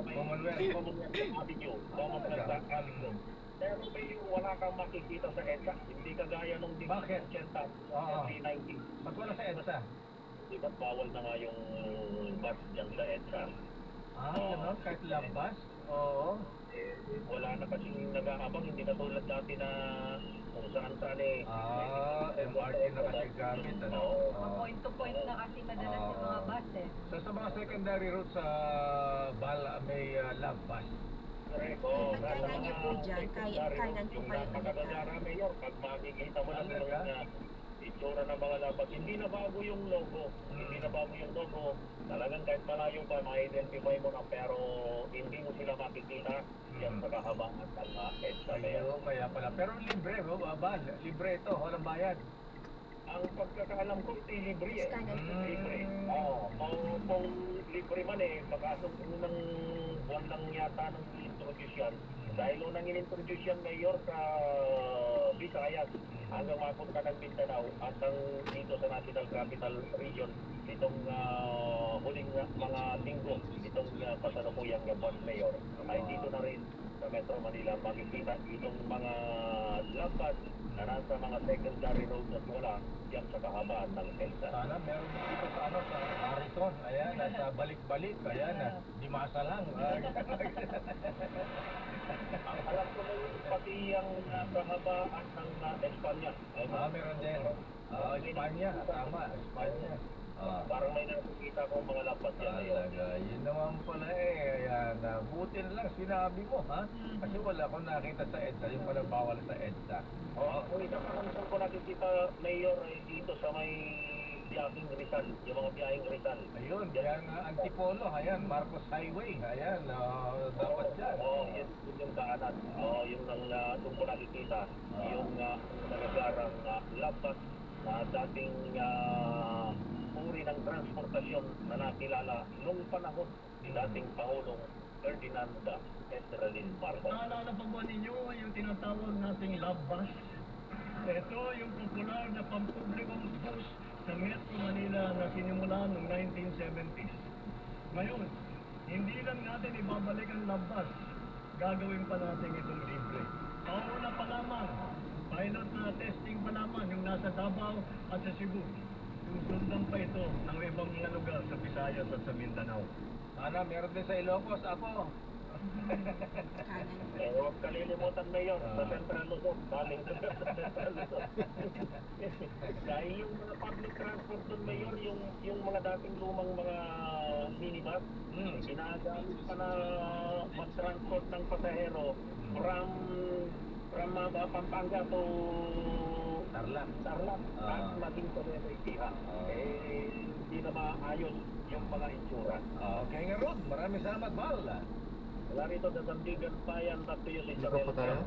Speaker 6: Commonwealth
Speaker 3: Avenue. Commonwealth Avenue. Pero may wala kang makikita sa EDSA. Hindi kagaya nung di
Speaker 6: Bakit?
Speaker 3: 390.
Speaker 6: Ba't wala sa EDSA?
Speaker 3: Di ba't bawal na nga yung bus dyan sa EDSA?
Speaker 6: Ganun? Kahit lambas? Oo.
Speaker 3: Wala na kasing nag-aabang. Hindi katulad dati na kung saan-saan
Speaker 6: MRT na kasi gamit, ano?
Speaker 7: Point to point na kasi madalas yung mga bus
Speaker 6: So sa mga secondary routes sa Bal, may lambas.
Speaker 3: Correct.
Speaker 12: Kaya niyo po dyan, kanan po kayo
Speaker 3: Napakagagara, Mayor. Pag makikita mo lang yung itsura ng mga labas, hindi na bago yung logo. Hindi na bago yung logo. Talagang kahit malayo pa, ma-identify mo na pero hindi mo sila makikita yan sa kahabaan ng EDSA.
Speaker 6: Ayun, kaya pala. Pero libre, Bal. Libre ito, walang bayad.
Speaker 3: Ang pagkakaalam ko, libre Libre. Kung libre man pag-asong unang buwan lang yata ng introduce yan. Dahil unang in-introduce yan, Mayor, sa Visayas hanggang mapunta ng Mindanao at dito sa National Capital Region itong huling mga linggo itong kasalukuyang buwan, Mayor. Ay dito na rin sa Metro Manila makikita itong mga lampas na nasa mga secondary roads at wala yan sa kahabaan ng EDSA.
Speaker 6: Sana meron dito sa sa Harrison, ayan, sa balik-balik, ayan, Dimasa lang.
Speaker 3: Alam ko na yung pati yung kahabaan ng Espanya.
Speaker 6: Meron din. Espanya, tama, Espanya.
Speaker 3: Parang may nakikita ko mga lampas yan ngayon.
Speaker 6: Yun naman pala ayan, buti na lang sinabi mo, ha? Kasi wala akong nakita sa EDSA, yung pala bawal sa EDSA.
Speaker 3: Kung isa pa kung ko nakikita, Mayor, dito sa may biyaheng Rizal, yung mga biyaheng Rizal.
Speaker 6: Ayun, yan Antipolo, ayan, Marcos Highway, ayan, dapat dyan.
Speaker 3: Yun yung daanan. Yung doon ko nakikita, yung nagagarang lampas na dating uri ng transportasyon na nakilala nung panahon ni dating Pangulong Ferdinand Estrelin Marcos.
Speaker 13: Naalala pa ba ninyo yung tinatawag nating love bus? Ito yung popular na pampublikong bus sa Metro Manila na sinimula noong 1970s. Ngayon, hindi lang natin ibabalik ang love bus. Gagawin pa natin itong libre. Pauna pa lamang, pilot na testing pa lamang yung nasa Davao at sa Cebu. Susundan pa ito ng ibang mga lugar sa Visayas at sa Mindanao.
Speaker 6: Sana meron din sa Ilocos, ako.
Speaker 3: Huwag kalilimutan na yun sa Central Luzon. Baling sa Central Luzon. Dahil yung mga public transport doon, Mayor, yung mga dating lumang mga minibus, ginagamit pa na mag-transport ng pasahero from Pampanga to Tarlac at maging sa Nueva hindi na maayos yung mga itsura.
Speaker 6: Okay nga Rod, maraming salamat, Bal.
Speaker 3: Wala rito sa Sandigan Bayan, back to you, Sister
Speaker 1: Hindi pa tayo?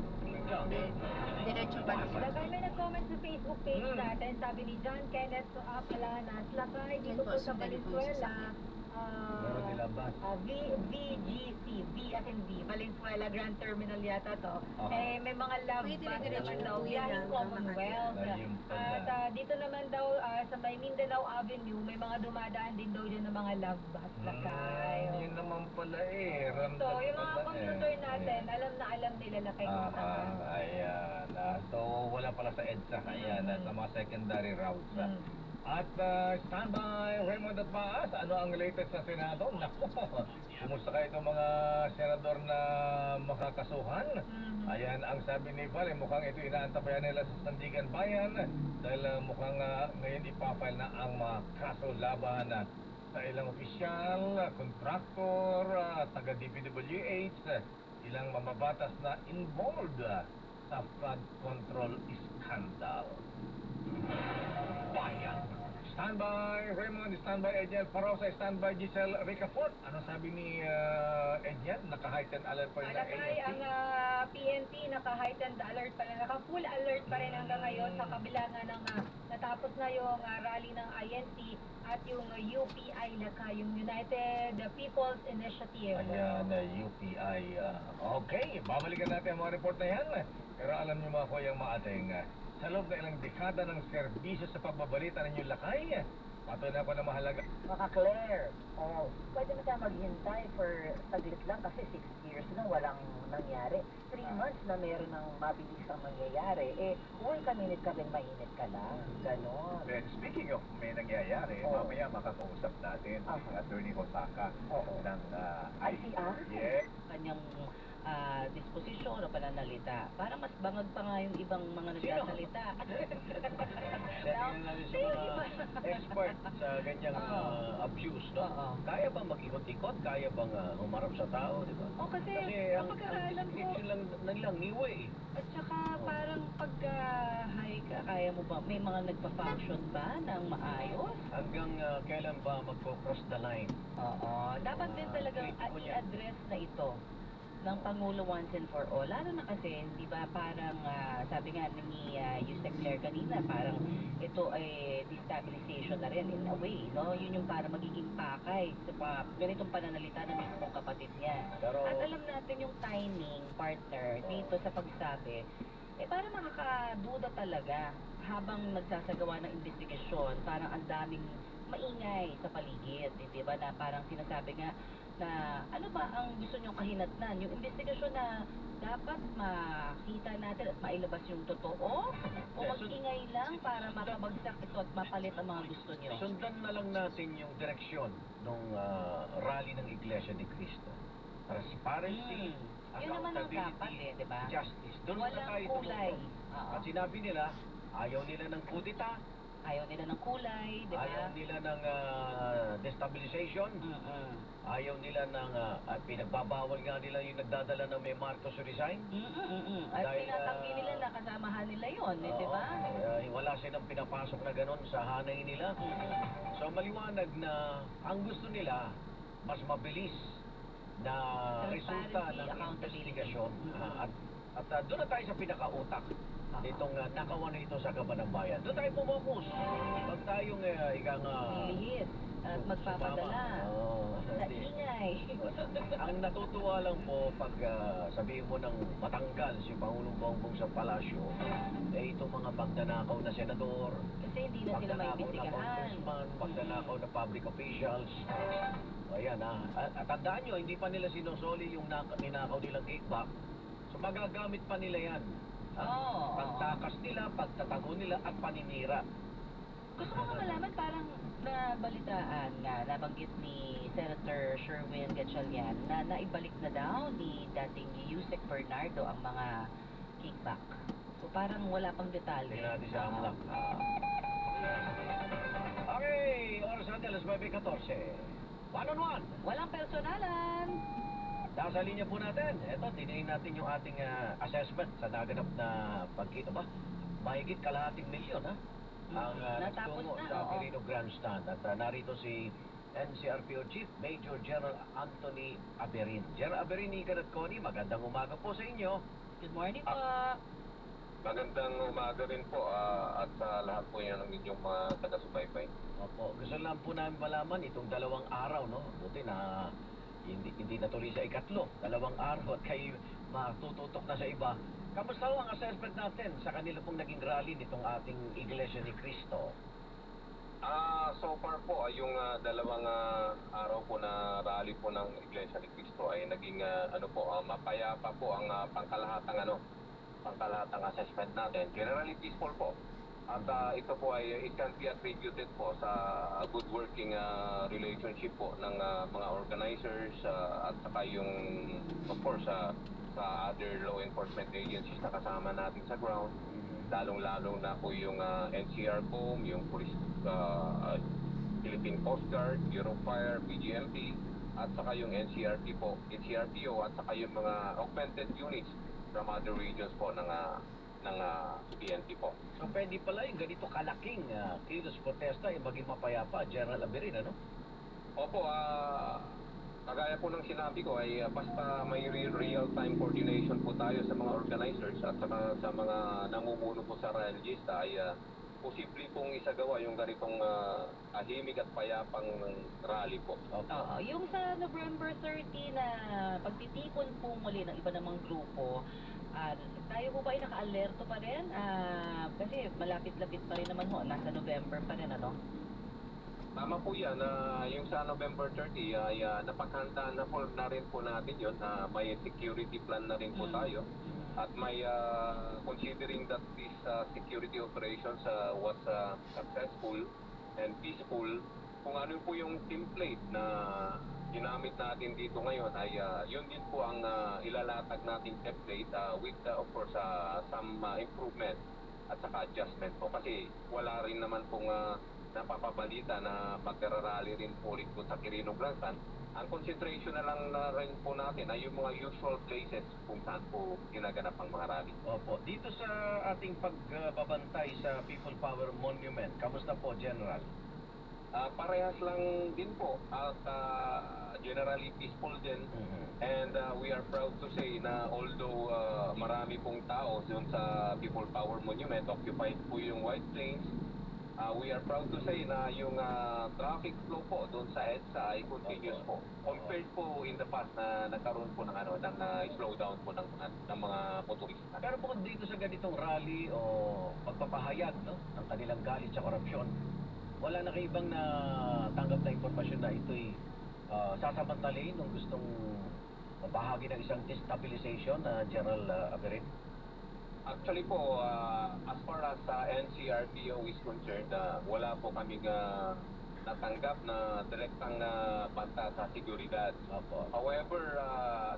Speaker 12: Diretso pa na.
Speaker 8: Lagay may nag-comment sa Facebook page natin, sabi ni John Kenneth pala na Slakay dito po sa Valenzuela.
Speaker 6: Meron nilabas.
Speaker 14: VGC, V as in V, Valenzuela Grand Terminal yata to.
Speaker 6: Aha.
Speaker 14: May mga love
Speaker 12: Pwede
Speaker 14: bus
Speaker 12: diretso
Speaker 14: naman daw,
Speaker 12: po yun
Speaker 14: biyaheng
Speaker 12: hanggang
Speaker 14: Commonwealth.
Speaker 6: Ayun pala.
Speaker 14: At dito naman daw sa may Mindanao Avenue, may mga dumadaan din daw dyan ng mga love bus lakay.
Speaker 6: Yun naman pala eh.
Speaker 14: So, yung mga commuter natin, alam nila lakay kung saan.
Speaker 6: Ayan. So, wala pala sa EDSA. Ayan, sa mga secondary routes. At standby, Raymond at Maas, ano ang latest sa Senado? Naku, kumusta kayo itong mga senador na makakasuhan? Ayan, ang sabi ni Val, mukhang ito inaantabayan nila sa Sandigan Bayan dahil mukhang ngayon ipafile na ang mga kaso laban sa ilang opisyal, kontraktor, taga-DPWH, ilang mamabatas na involved sa flood control scandal. Bayan. Standby Raymond, standby Edian Parosa, standby Giselle Ricafort. Ano sabi ni Edian? Naka-heightened alert pa rin ang
Speaker 14: Alakay, ang PNP naka-heightened alert pa rin, naka-full alert pa rin hanggang ngayon sa kabila nga ng natapos na yung rally ng INC at yung UPI Lakay, yung United People's Initiative.
Speaker 6: Ayan, UPI. Okay, babalikan natin ang mga report na yan. Pero alam niyo mga kuya, mga ating sa loob na ilang dekada ng serbisyo sa pagbabalita ng inyong lakay, patuloy na pa na mahalaga.
Speaker 10: Maka-Claire, pwede na tayo maghintay for saglit lang kasi 6 years na walang nangyari. 3 months na meron ng mabilis ang mangyayari. Huwag ka minute ka rin, mainit ka lang. Ganon.
Speaker 6: Then, speaking of may nangyayari, mamaya makakausap natin ang Attorney Hosaka ng
Speaker 10: ICR?
Speaker 6: Yes.
Speaker 15: Kanyang disposisyon o pananalita. Para mas bangag pa nga yung ibang mga nagsasalita.
Speaker 16: Dahil natin sa mga expert sa ganyang abuse, no? Kaya bang mag-ikot-ikot? Kaya bang humarap sa tao, di ba?
Speaker 14: O kasi
Speaker 16: ang
Speaker 14: pagkakaalam ko,
Speaker 16: description lang nilang niwe eh.
Speaker 14: at saka parang pagka-high ka, kaya mo ba, may mga nagpa-function ba ng maayos?
Speaker 16: Hanggang kailan ba magpo-cross the line?
Speaker 15: Oo. Dapat din talagang i-address na ito ng Pangulo once and for all. Lalo na kasi, di ba, parang sabi nga ni Yusek Claire kanina, parang ito ay destabilization na rin in a way, no? Yun yung para magiging pakay sa ganitong pananalita ng mismong kapatid niya. At alam natin yung timing, partner, dito sa pagsabi, para makakaduda talaga habang nagsasagawa ng investigasyon, parang ang daming maingay sa paligid, di ba, na parang sinasabi nga na ano ba ang gusto nyong kahinatnan, yung investigasyon na dapat makita natin at mailabas yung totoo o mag-ingay lang para makabagsak ito at mapalit ang mga gusto nyo.
Speaker 16: Sundan na lang natin yung direksyon ng rally ng Iglesia ni Cristo. Transparency,
Speaker 15: yun naman ang dapat
Speaker 16: accountability,
Speaker 15: di ba?
Speaker 16: justice. Doon na
Speaker 15: Walang
Speaker 16: tayo
Speaker 15: kulay.
Speaker 16: tumutok. At sinabi nila, ayaw nila ng kudita,
Speaker 15: ayaw nila ng kulay, di ba?
Speaker 16: ayaw nila ng destabilization, ayaw nila ng pinagbabawal nga nila yung nagdadala ng may Marcos resign.
Speaker 15: At
Speaker 16: Dahil,
Speaker 15: tinatanggi nila na kasamahan nila yun, di ba?
Speaker 16: Wala silang pinapasok na ganun sa hanay nila. So maliwanag na ang gusto nila, mas mabilis na resulta ng investigasyon. At doon na tayo sa pinakautak itong nakawan na ito sa Kaban ng Bayan. Doon tayo pumokus. Pag tayong
Speaker 15: lihis at magpapadala sa ingay.
Speaker 16: Ang natutuwa lang po pag sabihin mo ng matanggal si Pangulong Bongbong sa palasyo, itong mga magdanakaw na senador,
Speaker 15: kasi hindi na sila maimbestigahan.
Speaker 16: Congressman, magdanakaw na public officials. Ayan at tandaan nyo, hindi pa nila sinusoli yung ninakaw nilang kickback. So magagamit pa nila yan. Pagtakas nila, pagtatago nila at paninira.
Speaker 15: Gusto ko malaman, parang nabalitaan nga, nabanggit ni Senator Sherwin Gatchalian na naibalik na daw ni dating Yusek Bernardo ang mga kickback. So parang wala pang detalye.
Speaker 16: Tingnan natin sa AMLAC. Okay, oras natin, alas 9:14. One-on-one.
Speaker 15: Walang personalan.
Speaker 16: Nasa linya po natin. Ito, tinihin natin yung ating assessment sa naganap na pagkita ba? Mahigit kalahating milyon, ha? Ang nagtungo sa Quirino Grandstand. At narito si NCRPO Chief Major General Anthony Aberin. General Aberin, Ikan at Connie, magandang umaga po sa inyo.
Speaker 15: Good morning po.
Speaker 4: Magandang umaga rin po at sa lahat po yan ng inyong mga taga-subaybay.
Speaker 16: Opo, gusto lang po namin malaman itong 2 araw, no? Buti na hindi natuloy sa ikatlo. 2 araw at kayo matututok na sa iba. Kamusta ho ang assessment natin sa kanila pong naging rally nitong ating Iglesia ni Cristo?
Speaker 4: So far po, yung 2 araw po na rally po ng Iglesia ni Cristo ay naging mapayapa po ang pangkalahatang assessment natin. Generally peaceful po. At ito po ay it can be attributed po sa good working relationship po ng mga organizers at saka yung of course sa other law enforcement agencies na kasama natin sa ground. Lalong-lalo na po yung NCRCOM, yung Police Philippine Coast Guard, Bureau of Fire, PGMP, at saka yung NCRPO, at saka yung mga augmented units from other regions po ng PNP po.
Speaker 16: So pwede pala yung ganito kalaking kilos protesta ay maging mapayapa, General Aberin, ano?
Speaker 4: Opo, kagaya po ng sinabi ko ay basta may real-time coordination po tayo sa mga organizers at saka sa mga namumuno po sa rallyista ay posible pong isagawa yung ganitong tahimik at payapang rally po.
Speaker 15: Oo, yung sa November 30 na pagtitipon po muli ng iba namang grupo, tayo po ba ay naka-alerto pa rin? Kasi malapit-lapit pa rin naman ho, nasa November pa rin, ano?
Speaker 4: Tama po yan, yung sa November 30 ay napaghandaan na po na rin po natin yun, may security plan na rin po tayo. At may considering that this security operations was successful and peaceful, kung ano po yung template na ginamit natin dito ngayon ay yun din po ang ilalatag nating template with of course some improvement at saka adjustment po kasi wala rin naman pong napapabalita na magkararally rin po ulit po sa Quirino Blancan. Ang concentration na lang na rin po natin ay yung mga usual places kung saan po ginaganap ang mga rally.
Speaker 16: Opo, dito sa ating pagbabantay sa People Power Monument, kamusta po, General?
Speaker 4: Parehas lang din po at generally peaceful din. And we are proud to say na although marami pong tao doon sa People Power Monument, occupied po yung White Plains, we are proud to say na yung traffic flow po doon sa EDSA ay continuous po. Compared po in the past na nagkaroon po ng slowdown po ng mga motorista.
Speaker 16: Pero bukod dito sa ganitong rally o pagpapahayag ng kanilang galit sa korupsyon, wala na kayo ibang tanggap na impormasyon na ito'y sasamantalain nung gustong mabahagi ng isang destabilization, General Aberin?
Speaker 4: Actually po, as far as NCRPO is concerned, wala po kaming natanggap na direktang banta sa seguridad. However,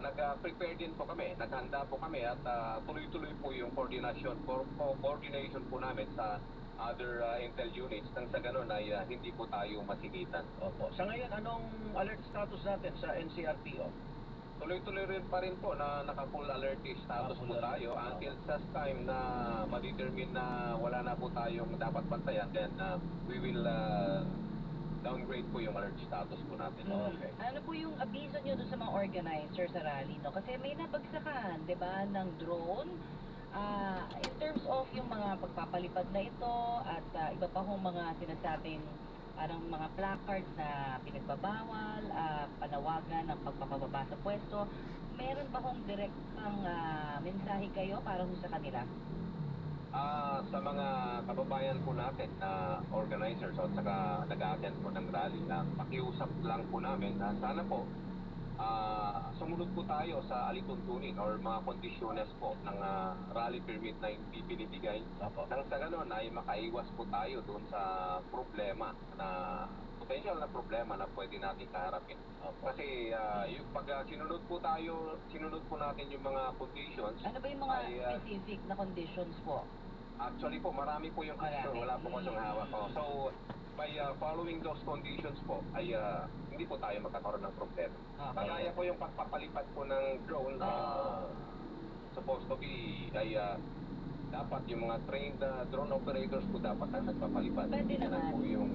Speaker 4: nag-prepare din po kami, naghanda po kami at tuloy-tuloy po yung coordination po namin sa other intel units nang sa ganun ay hindi po tayo masigitan.
Speaker 16: Opo. Sa ngayon, anong alert status natin sa NCRPO?
Speaker 4: Tuloy-tuloy rin pa rin po na naka-full alert status po tayo until such time na ma-determine na wala na po tayong dapat bantayan, then we will downgrade po yung alert status po natin.
Speaker 15: Okay. Ano po yung abiso nyo doon sa mga organizer sa rally, no? Kasi may nabagsakan, di ba, ng drone. In terms of yung mga pagpapalipad na ito at iba pa hong mga sinasabing parang mga placards na pinagbabawal, panawagan ng pagpapababa sa pwesto, meron ba hong direktang mensahe kayo para sa kanila?
Speaker 4: Sa mga kababayan po natin na organizers at saka nag-attend po ng rally, pakiusap lang po namin na sana po sumunod po tayo sa alituntunin or mga kondisyones po ng rally permit na hindi binibigay. Nang sa ganun ay makaiwas po tayo doon sa problema na potential na problema na pwede natin kaharapin. Kasi yung pag sinunod po natin yung mga conditions.
Speaker 15: Ano ba yung mga specific na conditions po?
Speaker 4: Actually po, marami po yung condition, wala po kasing hawak. So, by following those conditions po, ay hindi po tayo magkakaroon ng problema. Kagaya po yung pagpapalipad po ng drone, supposed to be, ay dapat yung mga trained drone operators po dapat ang nagpapalipad.
Speaker 15: Pwede naman.
Speaker 4: Po yung,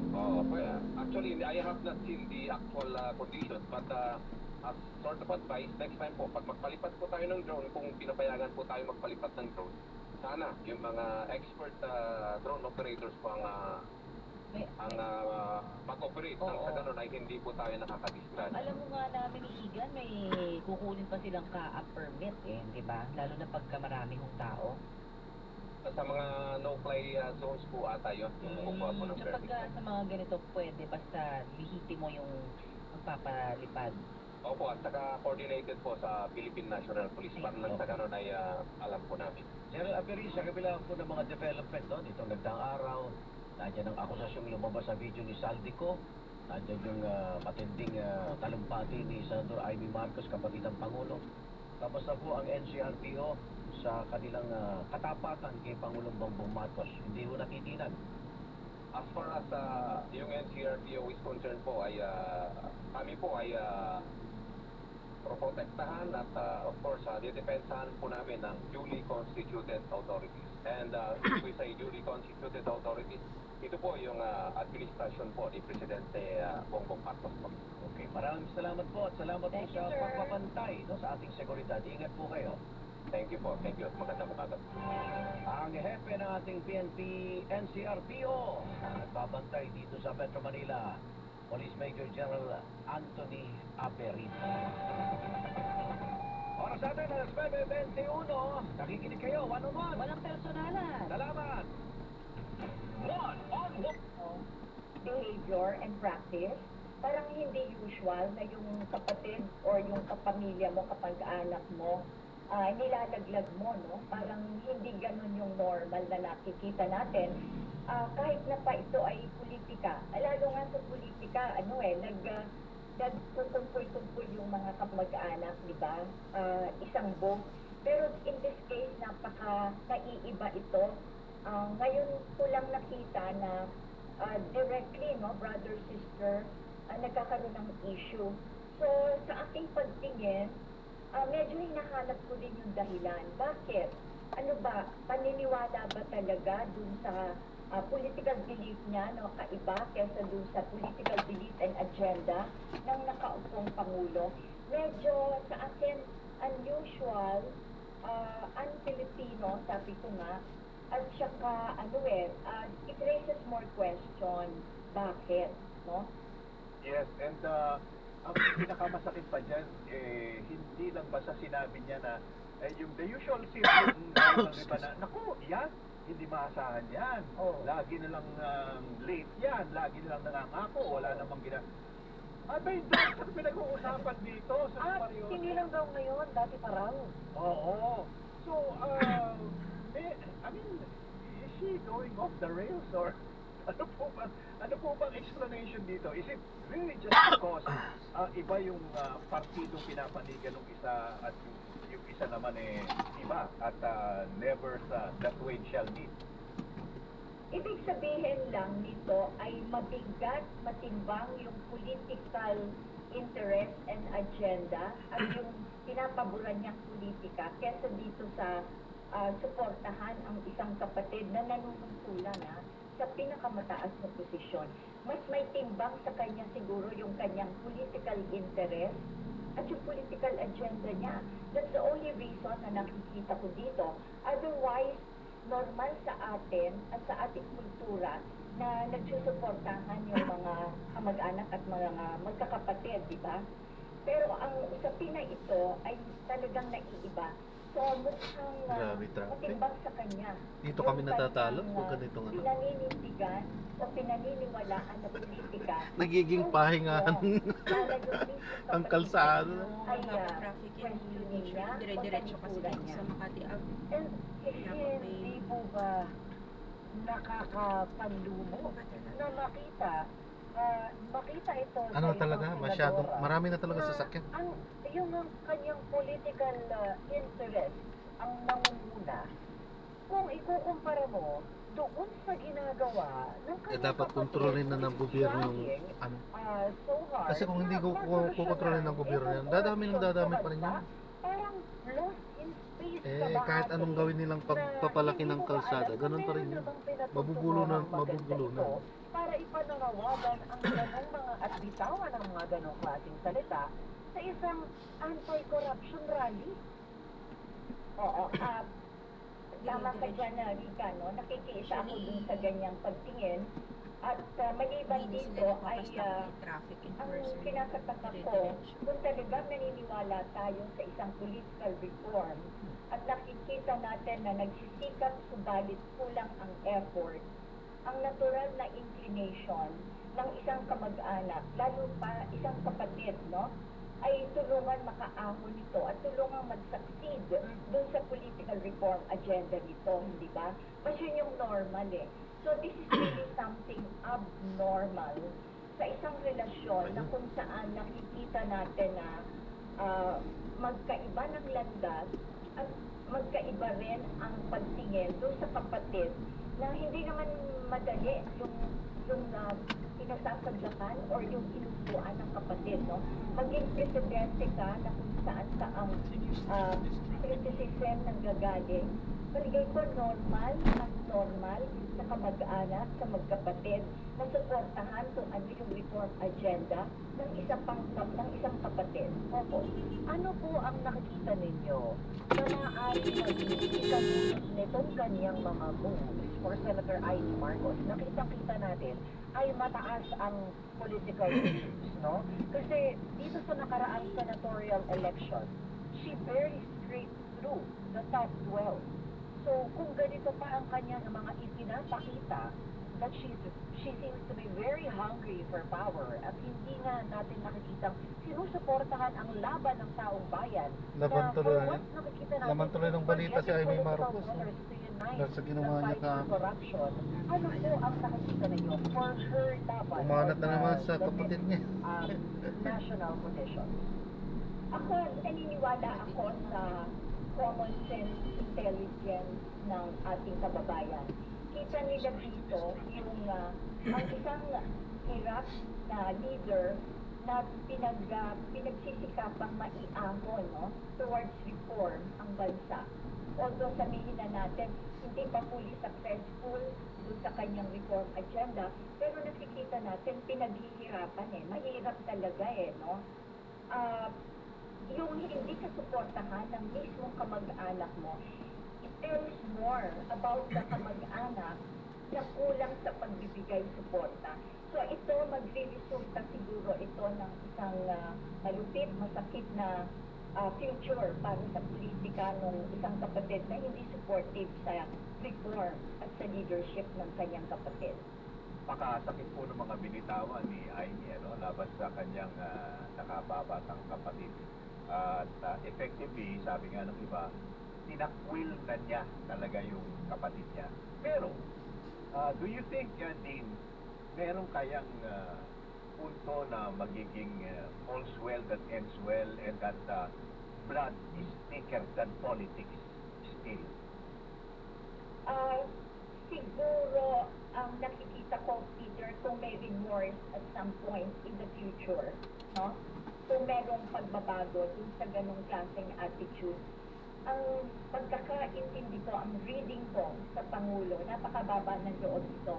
Speaker 4: actually, I have not seen the actual conditions, but as sort of advice, next time po, pag magpalipad po tayo ng drone, kung pinapayagan po tayo magpalipad ng drone, sana yung mga expert drone operators po ang mag-operate nang sa ganun ay hindi po tayo nakakadisgrasya.
Speaker 15: Alam mo nga namin ni Igan, may kukunin pa silang ka-up permit di ba? Lalo na pagka marami hong tao.
Speaker 4: Sa mga no-fly zones po ata yun, yung kukuha po ng permit.
Speaker 15: Kapag sa mga ganito pwede, basta lihiti mo yung magpapalipad.
Speaker 4: Opo, at saka coordinated po sa Philippine National Police para lang sa ganun ay alam po namin.
Speaker 16: General Aperi, sa kabila po ng mga development, no? Dito nagdaang araw, nandiyan ang akusasyong lumabas sa video ni Saldico, nandiyan yung matinding talumpati ni Senator Amy Marcos, kapatid ng Pangulo. Tapos na po ang NCRPO sa kanilang katapatan kay Pangulong Bongbong Marcos. Hindi ho natitinan.
Speaker 4: As far as yung NCRPO is concerned po, ay kami po ay protektahan at of course didepensahan po namin ng duly constituted authorities. And if we say duly constituted authorities, ito po yung administrasyon po ni Presidente Bongbong Marcos po.
Speaker 16: Okay, maraming salamat po at salamat po sa pagpapantay sa ating seguridad. Ingat po kayo.
Speaker 4: Thank you po. Thank you at magandang umaga.
Speaker 16: Ang hepe ng ating PNP NCRPO nagbabantay dito sa Metro Manila, Police Major General Anthony Aperin. Oras natin alas 9:21. Nakikinig kayo, one-on-one.
Speaker 15: Walang personalan.
Speaker 16: Salamat. One-on-one.
Speaker 5: Behavior and practice, parang hindi usual na yung kapatid or yung kapamilya mo, kapag-anak mo, nilalaglag mo, no? Parang hindi ganun yung normal na nakikita natin. Kahit na pa ito ay politika. Lalo nga sa politika, nagtutumpul-tumpul yung mga kamag-anak, di ba? Isang vote. Pero in this case, naiiba ito. Ngayon ko lang nakita na directly, no, brother, sister, nagkakaroon ng issue. So, sa aking pagtingin, medyo hinahanap ko din yung dahilan. Bakit? Ano ba? Paniniwala ba talaga dun sa political belief niya, no, kaiba kaysa dun sa political belief and agenda ng nakaupong Pangulo? Medyo sa akin, unusual, un-Filipino, sabi ko nga, at saka, it raises more questions. Bakit? No?
Speaker 6: Yes, and ang pinakamasakit pa dyan, hindi lang basta sinabi niya na yung the usual simple ng iba na, naku, yan, hindi maasahan yan. Lagi na lang late yan, lagi na lang nangangako, wala namang abay, doon sa pinag-uusapan dito sa Mario.
Speaker 10: Hindi lang daw ngayon, dati parang.
Speaker 6: Oo. So, I mean, is she going off the rails or ano po bang explanation dito? Is it really just because iba yung partidong pinapanigan ng isa at yung isa naman iba at never that way shall meet?
Speaker 5: Ibig sabihin lang nito ay mabigat, matimbang yung political interest and agenda at yung pinapaboran niyang politika kesa dito sa suportahan ang isang kapatid na nanunungkulan sa pinakamataas na posisyon. Mas may timbang sa kanya siguro yung kanyang political interest at yung political agenda niya. That's the only reason na nakikita ko dito. Otherwise, normal sa atin at sa ating kultura na nagsusuportahan yung mga kamag-anak at mga magkakapatid, di ba? Pero ang usapin na ito ay talagang naiiba. So, mukhang matimbang sa kanya.
Speaker 1: Dito kami natatalo pag ganitong
Speaker 5: pinaninindigan o pinaniniwalaan na politika.
Speaker 1: Nagiging pahingahan ang kalsada.
Speaker 5: Ay, questioning niya,
Speaker 12: dire-diretso kasi dito sa Makati Ave.
Speaker 5: And hindi po ba nakakapanlumo na makita ito
Speaker 1: Ano
Speaker 5: sa
Speaker 1: talaga?
Speaker 5: isang
Speaker 1: Masyadong,
Speaker 5: senadora
Speaker 1: marami na talaga sasakyan.
Speaker 5: Yung kanyang political interest ang nangunguna. Kung ikukumpara mo doon sa ginagawa ng kanyang
Speaker 1: Dapat kontrolin na ng gobyerno yung
Speaker 5: so hard,
Speaker 1: kasi kung hindi kukontrolin ng gobyerno yan, dadami pa rin yan.
Speaker 5: Parang lost in space
Speaker 1: Kahit anong gawin nilang pagpapalaki ng kalsada, ganun pa rin yan. Mabubulo na.
Speaker 10: Para ipananawagan ang ganong mga at bitawan ng mga ganong klaseng salita sa isang anti-corruption rally.
Speaker 14: tama ka dyan na Rika, no? Nakikita ako dun sa ganyang pagtingin. At maliban dito ay ang kinakataka ko, kung talagang naniniwala tayo sa isang political reform at nakikita natin na nagsisikap subalit kulang ang effort, ang natural na inclination ng isang kamag-anak, lalo pa isang kapatid, no? Ay tulungan makaahon nito at tulungan mag-succeed dun sa political reform agenda nito, hindi ba? Mas yun yung normal eh. So this is really something abnormal sa isang relasyon na kung saan nakikita natin na magkaiba ng landas at magkaiba rin ang pagtingin doon sa kapatid na hindi naman madali yung pinasasadlakan or yung inusuan ng kapatid, no? Maging presidente ka na kung saan ka ang criticism ng gagaling. Paligay ko normal at normal sa kamag-anak, sa magkapatid, na suportahan kung ano yung reform agenda ng isang kapatid.
Speaker 10: Opo. Ano po ang nakikita ninyo na maaaring magiging nitong kanyang mga moves for Senator Amy Marcos? Nakita natin ay mataas ang political issues, no? Kasi dito sa nakaraang senatorial election, she very straight through the top 12. So, kung ganito pa ang kanya ng mga ipinapakita, that she seems to be very hungry for power at hindi nga natin nakikitang sinusuportahan ang laban ng taong bayan.
Speaker 1: Laban tuloy ng balita si Amy Marcos. Dahil sa ginawa niya
Speaker 10: corruption. Ano po ang nakikita ninyo for her laban?
Speaker 1: Umanat na naman sa kapatid niya.
Speaker 10: National position.
Speaker 14: Ako, naniniwala ako sa common sense intelligence ng ating kababayan. Kita nila dito yung ang isang hirap na leader na pinagsisikapang maiahon, no, towards reform ang bansa. Although sabihin na natin, hindi pa fully successful dun sa kanyang reform agenda, pero nakikita natin pinaghihirapan eh. Mahirap talaga eh, no? Yung hindi ka suportahan ng mismong kamag-anak mo, it tells more about the kamag-anak na kulang sa pagbibigay suporta. So ito, magre-resulta siguro ito ng isang malupit, masakit na future para sa politika ng isang kapatid na hindi supportive sa reform at sa leadership ng kanyang kapatid.
Speaker 17: Pakasakit po ng mga binitawan ni Amy, laban sa kanyang nakababatang kapatid. At effectively, sabi nga ng iba, tinakwil na niya talaga yung kapatid niya. Pero, do you think, Dean, meron kayang punto na magiging all's well that ends well and that blood is thicker than politics still?
Speaker 14: Siguro, ang nakikita ko, Peter, kung may remorse at some point in the future, no? Kung merong pagbabago dun sa ganong klaseng attitude, ang pagkakaintindi ko, ang reading ko sa Pangulo, napakababa ng loob ito.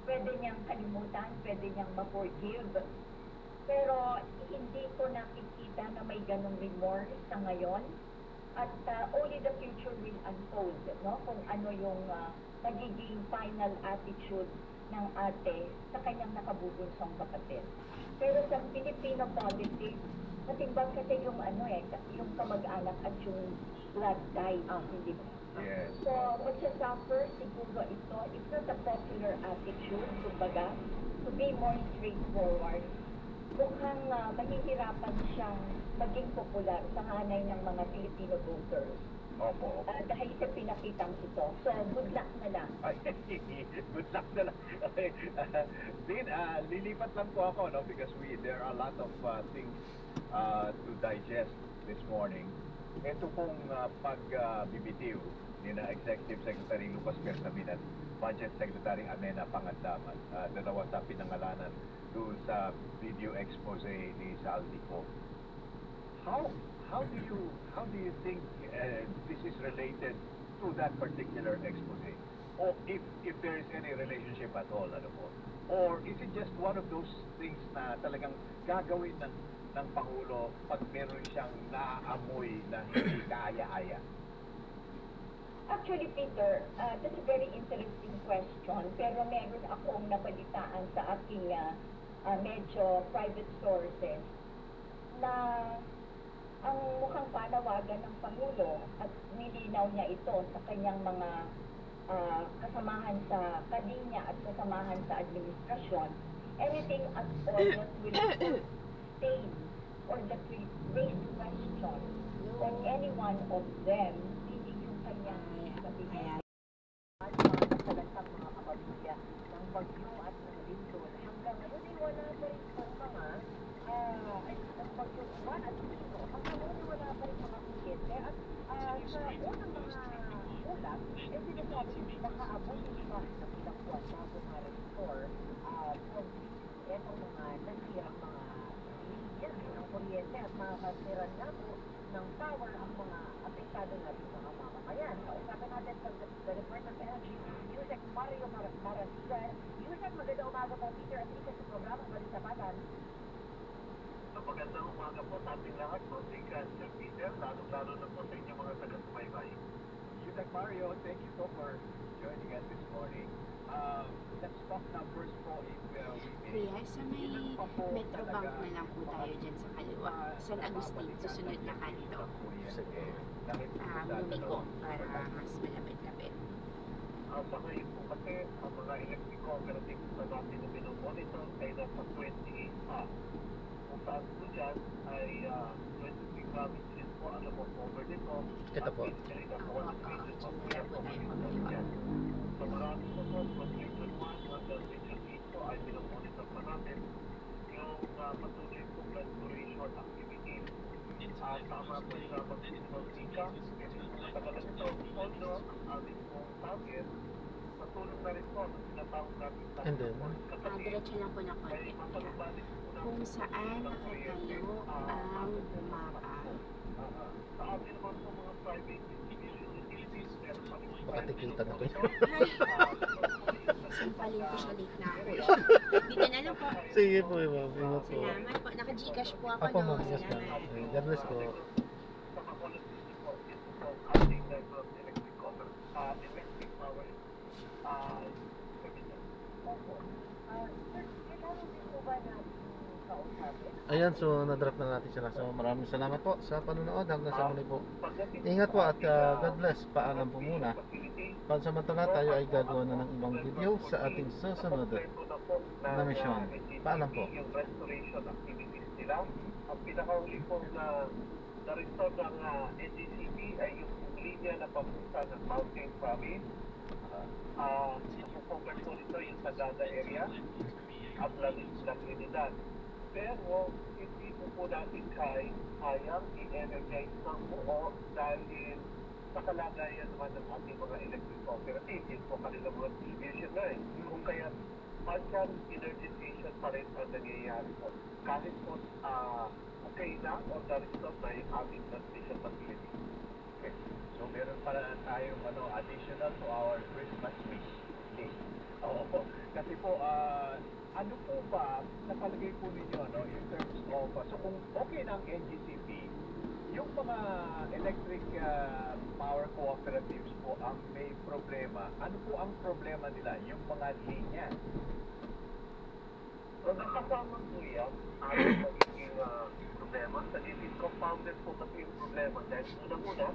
Speaker 14: Pwede niyang kalimutan, pwede niyang ma-forgive, pero hindi ko nakikita na may ganong remorse sa ngayon. At only the future will unfold, no? Kung ano yung magiging final attitude ng ate sa kanyang nakabubunsong kapatid. Pero sa Filipino politics, matimbang kasi yung yung kamag-anak at yung blood tie, hindi ba?
Speaker 17: Yes.
Speaker 14: So, magsasuffer siguro ito. It's not a popular attitude, kumbaga, to be more straightforward. Mukhang mahihirapan siyang maging popular sa hanay ng mga Filipino voters.
Speaker 17: Opo.
Speaker 14: Dahil sa pinakitang ito. So, good luck na lang.
Speaker 17: Good luck na lang. Din, lilipat lang po ako, no? Because there are a lot of things to digest this morning. Ito pong pagbibitiw ni na Executive Secretary Lucas Bersamin at Budget Secretary Amena Pangandaman, dalawa sa pinangalanan doon sa video expose ni Saldico. How do you think this is related to that particular expose? Or if there is any relationship at all, ano po? Or is it just one of those things na talagang gagawin ng Pangulo pag meron siyang naaamoy na hindi kaaya-aya?
Speaker 14: Actually, Peter, that's a very interesting question. Pero meron akong nabalitaan sa aking medyo private sources na ang mukhang panawagan ng Pangulo at nilinaw niya ito sa kanyang mga kasamahan sa kadinya at kasamahan sa administrasyon, anything at all that will stain or that will raise question on any one of them, hindi yung kanyang sabihin.
Speaker 10: Salantang mga kapamilya ng bagyo at ng lindol. Hanggang ngayon ay wala pa rin ang mga ang bagyo Juan at Lino. Hanggang ngayon wala pa rin mga kuryente. At sa unang mga ulat, sinasabi nakaabot yung pa ng ilang buwan bago ma-restore completely ang mga nasirang mga linya ng kuryente at makakasiran na po ng power ang mga apektado natin mga mamamayan. Kausapin natin sa the Department of Energy, Yusek Mario Marasigan. Yusek, maganda umaga po, Peter, at ika sa programang Balisapatan.
Speaker 3: Magandang umaga po sa ating lahat, Sir Peter, lalo-lalo na po sa inyong mga taga-subaybay.
Speaker 17: Yusek Mario, thank you so for joining us this morning. Let's talk numbers po if
Speaker 12: Kuya, sa may Metro Bank na lang po tayo dyan sa kaliwa. San Agustin, susunod na kanto. Lumiko para mas malapit-lapit.
Speaker 3: Sa ngayon po kasi, ang mga electric cooperatives na natin na binomonitor ay nasa 28 pa. Kung saan po dyan ay 23 provinces po ang napocover nito.
Speaker 1: Ito po.
Speaker 3: So marami po po, from Region 1 hanggang Region 8 po ay binomonitor pa natin yung patuloy po restoration activities. Tama po yung mag-ika. Matagal ito, although ang aming pong target, patulong na rin po ang sinatawag natin sa
Speaker 12: Diretso lang po ng konti. Kung saan nakatayo ang bumaba.
Speaker 3: Sa atin naman po mga private distribution utilities, meron pa rin
Speaker 1: Makatikita na to.
Speaker 12: Sampalin ko siya late na ako. Dito na lang po.
Speaker 1: Sige po, ma'am. Ingat po.
Speaker 12: Salamat po. Naka-Gcash po ako,
Speaker 1: Ako,
Speaker 12: no?
Speaker 1: ma'am. Yes, ma'am.
Speaker 12: Salamat.
Speaker 1: God bless po.
Speaker 3: sa kapalitin po, ito po ating level of electric power services.
Speaker 10: Opo. Sir, kailangan din po ba natin kausapin?
Speaker 1: Ayan, so na-drop na natin sila. So maraming salamat po sa panonood. Hanggang sa muli po. Ingat po at God bless. Paalam po muna. Pansamantala tayo ay gagawa na ng ibang video sa ating susunod na misyon. Paalam po.
Speaker 3: Yung restoration activities nila. Ang pinakahuli po na restore ng NGCP ay yung linya na papunta ng Mountain Province. Napocover po nito yung Sagada area at La Trinidad. Pero hindi po natin kayang i-energize ng buo dahil sa kalagayan naman ng ating mga electric cooperative. Yun po kanilang mga distribution na Kung kaya partial energization pa rin ang nangyayari po. Kahit po okay na o na-restore na yung aming transmission facility.
Speaker 17: Okay. So meron pala tayong additional to our Christmas wish list. Oo. Kasi po, ano po ba napalagay po ninyo in terms of, so kung okay na ang NGCP, yung mga electric power cooperatives po ang may problema, ano po ang problema nila? Yung mga linya.
Speaker 3: So nakasama po yan ang magiging problema. Sa litid compounded po kasi yung problema dahil una-una,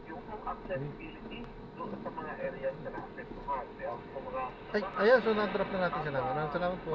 Speaker 3: yung accessibility doon sa mga areas na na-apektuhan. Sa mga
Speaker 1: Ay, ayan, so na-drop na natin sila. Maraming salamat po.